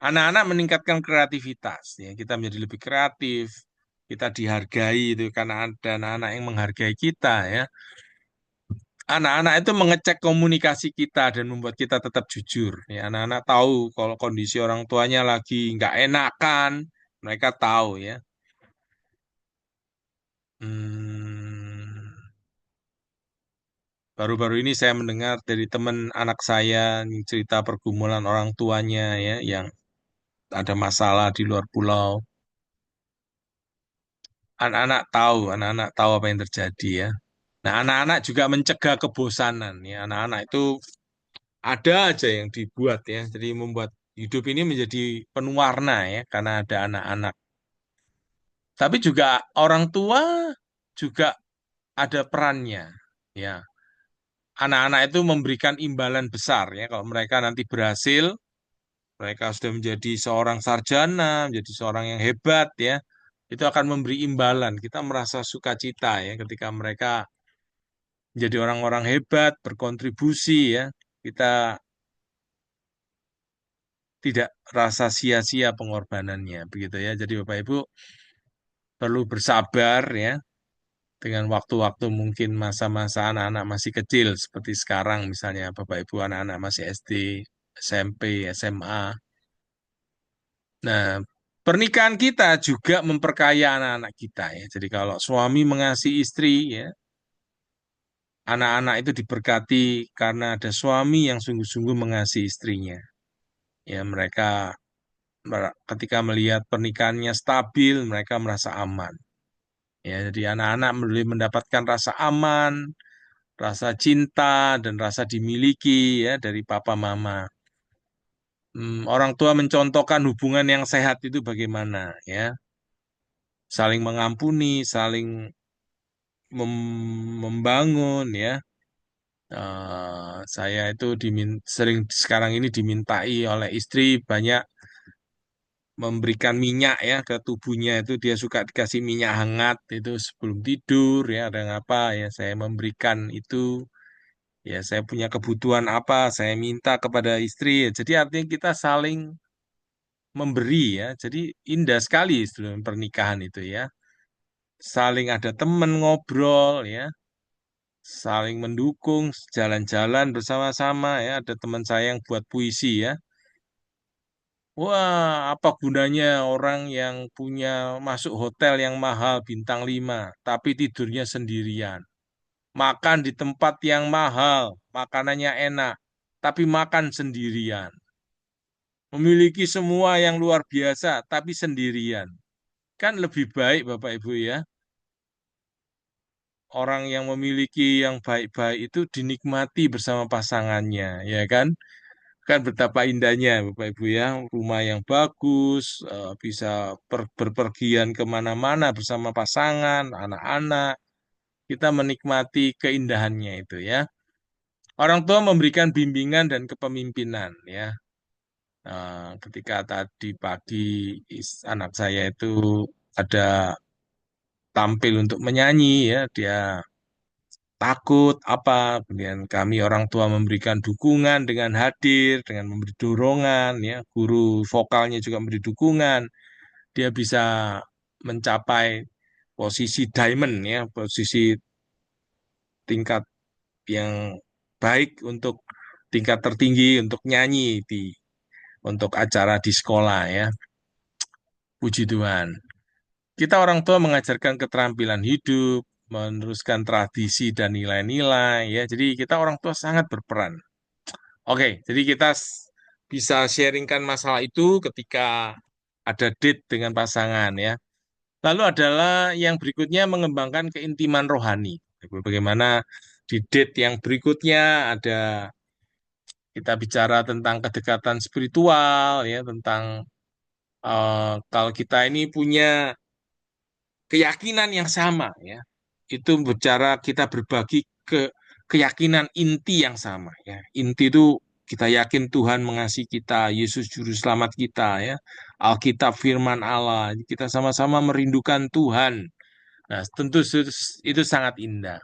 Anak-anak meningkatkan kreativitas ya. Kita menjadi lebih kreatif, kita dihargai itu karena ada anak-anak yang menghargai kita ya. Anak-anak itu mengecek komunikasi kita dan membuat kita tetap jujur. Ya, anak-anak tahu kalau kondisi orang tuanya lagi nggak enakan, mereka tahu ya. Hmm, baru-baru ini saya mendengar dari teman anak saya yang cerita pergumulan orang tuanya ya, yang ada masalah di luar pulau. Anak-anak tahu apa yang terjadi ya. Nah, anak-anak juga mencegah kebosanan ya. Anak-anak itu ada aja yang dibuat ya. Jadi membuat hidup ini menjadi penuh warna ya karena ada anak-anak. Tapi juga orang tua juga ada perannya ya. Anak-anak itu memberikan imbalan besar ya kalau mereka nanti berhasil, mereka sudah menjadi seorang sarjana, menjadi seorang yang hebat ya. Itu akan memberi imbalan. Kita merasa sukacita ya ketika mereka menjadi orang-orang hebat, berkontribusi ya. Kita tidak rasa sia-sia pengorbanannya begitu ya. Jadi Bapak Ibu perlu bersabar ya dengan waktu-waktu mungkin masa-masa anak-anak masih kecil seperti sekarang misalnya Bapak Ibu anak-anak masih SD, SMP, SMA. Nah, pernikahan kita juga memperkaya anak-anak kita ya. Jadi kalau suami mengasihi istri ya, anak-anak itu diberkati karena ada suami yang sungguh-sungguh mengasihi istrinya. Ya, mereka ketika melihat pernikahannya stabil, mereka merasa aman. Ya, jadi anak-anak boleh mendapatkan rasa aman, rasa cinta, dan rasa dimiliki ya dari papa mama. Orang tua mencontohkan hubungan yang sehat itu bagaimana ya, saling mengampuni, saling membangun ya. Saya itu sering sekarang ini dimintai oleh istri banyak memberikan minyak ya ke tubuhnya itu dia suka dikasih minyak hangat itu sebelum tidur ya ada apa ya saya memberikan itu ya saya punya kebutuhan apa saya minta kepada istri ya. Jadi artinya kita saling memberi ya jadi indah sekali sebelum pernikahan itu ya saling ada temen ngobrol ya saling mendukung jalan-jalan bersama-sama ya ada teman saya yang buat puisi ya. Wah, apa gunanya orang yang punya masuk hotel yang mahal bintang 5, tapi tidurnya sendirian. Makan di tempat yang mahal, makanannya enak, tapi makan sendirian. Memiliki semua yang luar biasa, tapi sendirian. Kan lebih baik, Bapak Ibu ya, orang yang memiliki yang baik-baik itu dinikmati bersama pasangannya, ya kan? Kan betapa indahnya Bapak Ibu ya, rumah yang bagus, bisa berpergian kemana-mana bersama pasangan, anak-anak, kita menikmati keindahannya itu ya. Orang tua memberikan bimbingan dan kepemimpinan ya. Ketika tadi pagi anak saya itu ada tampil untuk menyanyi ya, dia takut apa, kemudian kami orang tua memberikan dukungan dengan hadir, dengan memberi dorongan, ya, guru vokalnya juga memberi dukungan, dia bisa mencapai posisi diamond, ya, posisi tingkat yang baik untuk tingkat tertinggi untuk nyanyi untuk acara di sekolah, ya. Puji Tuhan. Kita orang tua mengajarkan keterampilan hidup, meneruskan tradisi dan nilai-nilai, ya. Jadi kita orang tua sangat berperan. Oke, jadi kita bisa sharingkan masalah itu ketika ada date dengan pasangan, ya. Lalu adalah yang berikutnya mengembangkan keintiman rohani. Bagaimana di date yang berikutnya ada kita bicara tentang kedekatan spiritual, ya, tentang kalau kita ini punya keyakinan yang sama, ya, itu bicara kita berbagi keyakinan inti yang sama, ya. Inti itu kita yakin Tuhan mengasihi kita, Yesus juru selamat kita, ya, Alkitab firman Allah, kita sama-sama merindukan Tuhan. Nah, tentu itu sangat indah.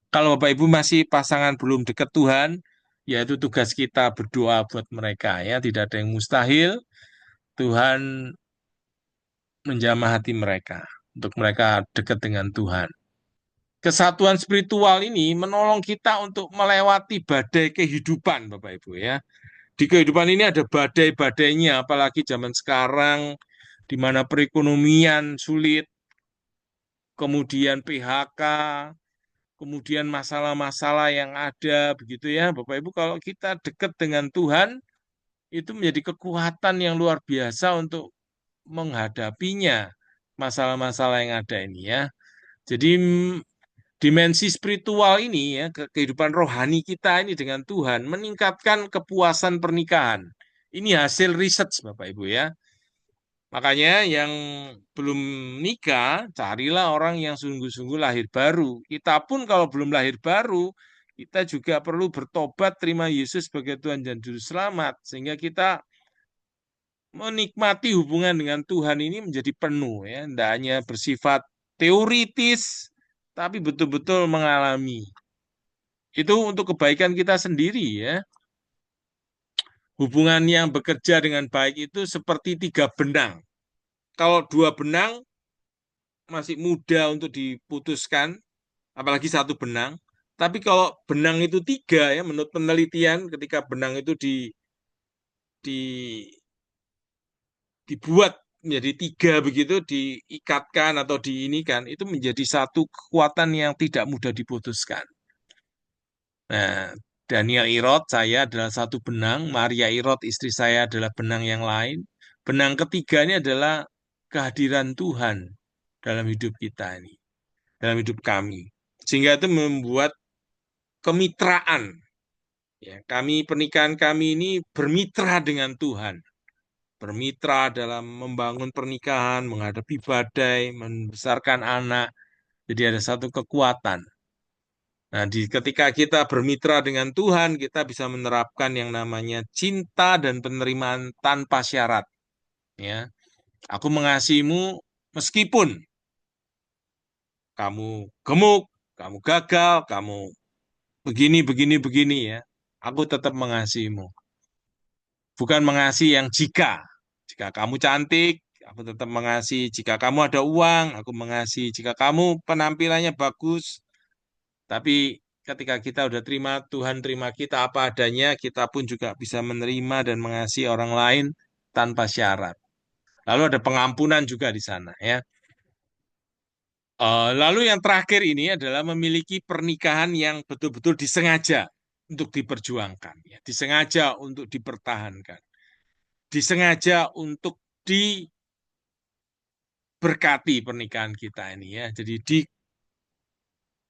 Kalau Bapak Ibu masih pasangan belum dekat Tuhan, ya itu tugas kita berdoa buat mereka, ya, tidak ada yang mustahil. Tuhan menjamah hati mereka untuk mereka dekat dengan Tuhan. Kesatuan spiritual ini menolong kita untuk melewati badai kehidupan, Bapak Ibu, ya. Di kehidupan ini ada badai-badainya, apalagi zaman sekarang di mana perekonomian sulit, kemudian PHK, kemudian masalah-masalah yang ada begitu, ya. Bapak Ibu, kalau kita dekat dengan Tuhan itu menjadi kekuatan yang luar biasa untuk menghadapinya masalah-masalah yang ada ini, ya. Jadi dimensi spiritual ini, ya, kehidupan rohani kita ini dengan Tuhan meningkatkan kepuasan pernikahan. Ini hasil riset Bapak Ibu, ya. Makanya yang belum nikah, carilah orang yang sungguh-sungguh lahir baru. Kita pun kalau belum lahir baru, kita juga perlu bertobat, terima Yesus sebagai Tuhan dan Juru Selamat. Sehingga kita menikmati hubungan dengan Tuhan ini menjadi penuh, ya. Tidak hanya bersifat teoritis, tapi betul-betul mengalami. Itu untuk kebaikan kita sendiri, ya. Hubungan yang bekerja dengan baik itu seperti tiga benang. Kalau dua benang masih mudah untuk diputuskan, apalagi satu benang. Tapi kalau benang itu tiga, ya, menurut penelitian, ketika benang itu di dibuat menjadi tiga begitu, diikatkan atau diinikan, itu menjadi satu kekuatan yang tidak mudah diputuskan. Nah, Daniel Irot, saya adalah satu benang, Maria Irot, istri saya adalah benang yang lain. Benang ketiga ini adalah kehadiran Tuhan dalam hidup kita ini, dalam hidup kami. Sehingga itu membuat kemitraan. Ya, pernikahan kami ini bermitra dengan Tuhan. Bermitra dalam membangun pernikahan, menghadapi badai, membesarkan anak. Jadi ada satu kekuatan. Nah, ketika kita bermitra dengan Tuhan, kita bisa menerapkan yang namanya cinta dan penerimaan tanpa syarat. Ya, aku mengasihimu meskipun kamu gemuk, kamu gagal, kamu begini, begini, begini, ya. Aku tetap mengasihimu. Bukan mengasihi yang jika kamu cantik, aku tetap mengasihi. Jika kamu ada uang, aku mengasihi. Jika kamu penampilannya bagus, tapi ketika kita udah terima, Tuhan terima kita apa adanya, kita pun juga bisa menerima dan mengasihi orang lain tanpa syarat. Lalu ada pengampunan juga di sana, ya. Lalu yang terakhir ini adalah memiliki pernikahan yang betul-betul disengaja untuk diperjuangkan, ya. Disengaja untuk dipertahankan, disengaja untuk diberkati pernikahan kita ini, ya. Jadi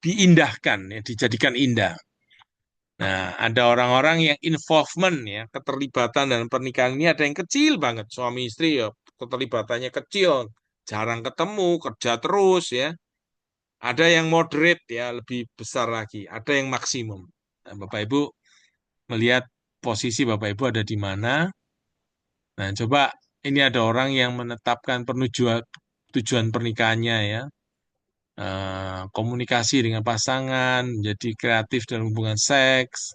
diindahkan, ya, dijadikan indah. Nah, ada orang-orang yang involvement, ya, keterlibatan dalam pernikahan ini ada yang kecil banget, suami istri, ya, keterlibatannya kecil, jarang ketemu, kerja terus, ya. Ada yang moderate, ya, lebih besar lagi, ada yang maksimum. Nah, Bapak Ibu melihat posisi Bapak Ibu ada di mana. Nah, coba ini ada orang yang menetapkan tujuan pernikahannya, ya. komunikasi dengan pasangan, menjadi kreatif dalam hubungan seks,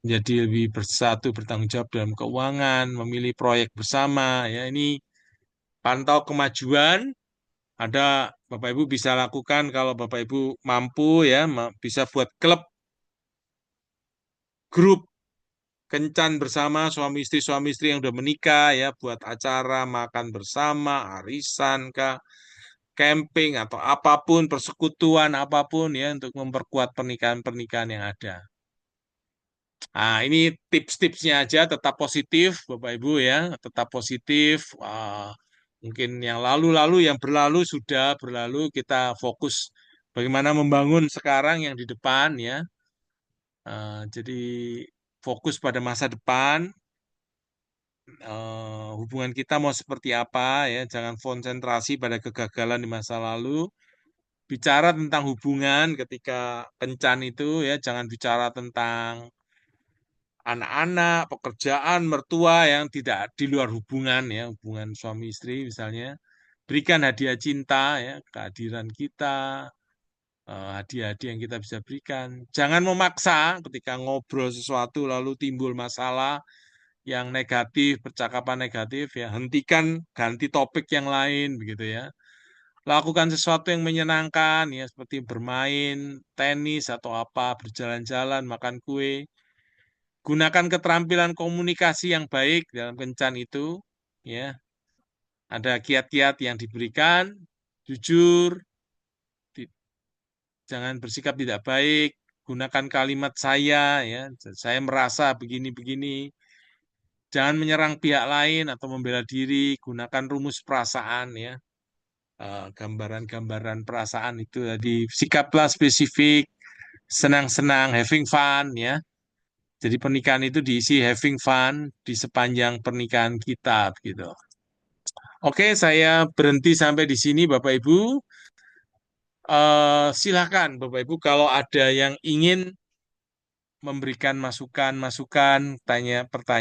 menjadi lebih bersatu, bertanggung jawab dalam keuangan, memilih proyek bersama. Ya, ini pantau kemajuan. Ada Bapak Ibu bisa lakukan kalau Bapak Ibu mampu ya, bisa buat klub, grup kencan bersama suami istri yang udah menikah ya, buat acara makan bersama, arisan kah, camping atau apapun, persekutuan apapun ya untuk memperkuat pernikahan-pernikahan yang ada. Nah, ini tips-tipsnya aja, tetap positif Bapak Ibu ya, tetap positif. Mungkin yang lalu-lalu, yang berlalu sudah berlalu, kita fokus bagaimana membangun sekarang yang di depan ya. Jadi fokus pada masa depan, hubungan kita mau seperti apa ya, jangan konsentrasi pada kegagalan di masa lalu. Bicara tentang hubungan ketika kencan itu ya, jangan bicara tentang anak-anak, pekerjaan, mertua yang tidak di luar hubungan ya, hubungan suami istri misalnya. Berikan hadiah cinta ya, kehadiran kita, hadiah-hadiah yang kita bisa berikan. Jangan memaksa ketika ngobrol sesuatu lalu timbul masalah yang negatif, percakapan negatif ya, hentikan, ganti topik yang lain begitu ya. Lakukan sesuatu yang menyenangkan ya, seperti bermain tenis atau apa, berjalan-jalan, makan kue. Gunakan keterampilan komunikasi yang baik dalam kencan itu ya. Ada kiat-kiat yang diberikan, jujur, ti- jangan bersikap tidak baik, gunakan kalimat saya ya. Saya merasa begini-begini. Jangan menyerang pihak lain atau membela diri, gunakan rumus perasaan ya. Gambaran-gambaran perasaan itu tadi, sikaplah spesifik, senang-senang, having fun ya. Jadi pernikahan itu diisi having fun di sepanjang pernikahan kita gitu. Oke, saya berhenti sampai di sini Bapak Ibu. Silakan Bapak Ibu kalau ada yang ingin memberikan masukan-masukan, tanya pertanyaan.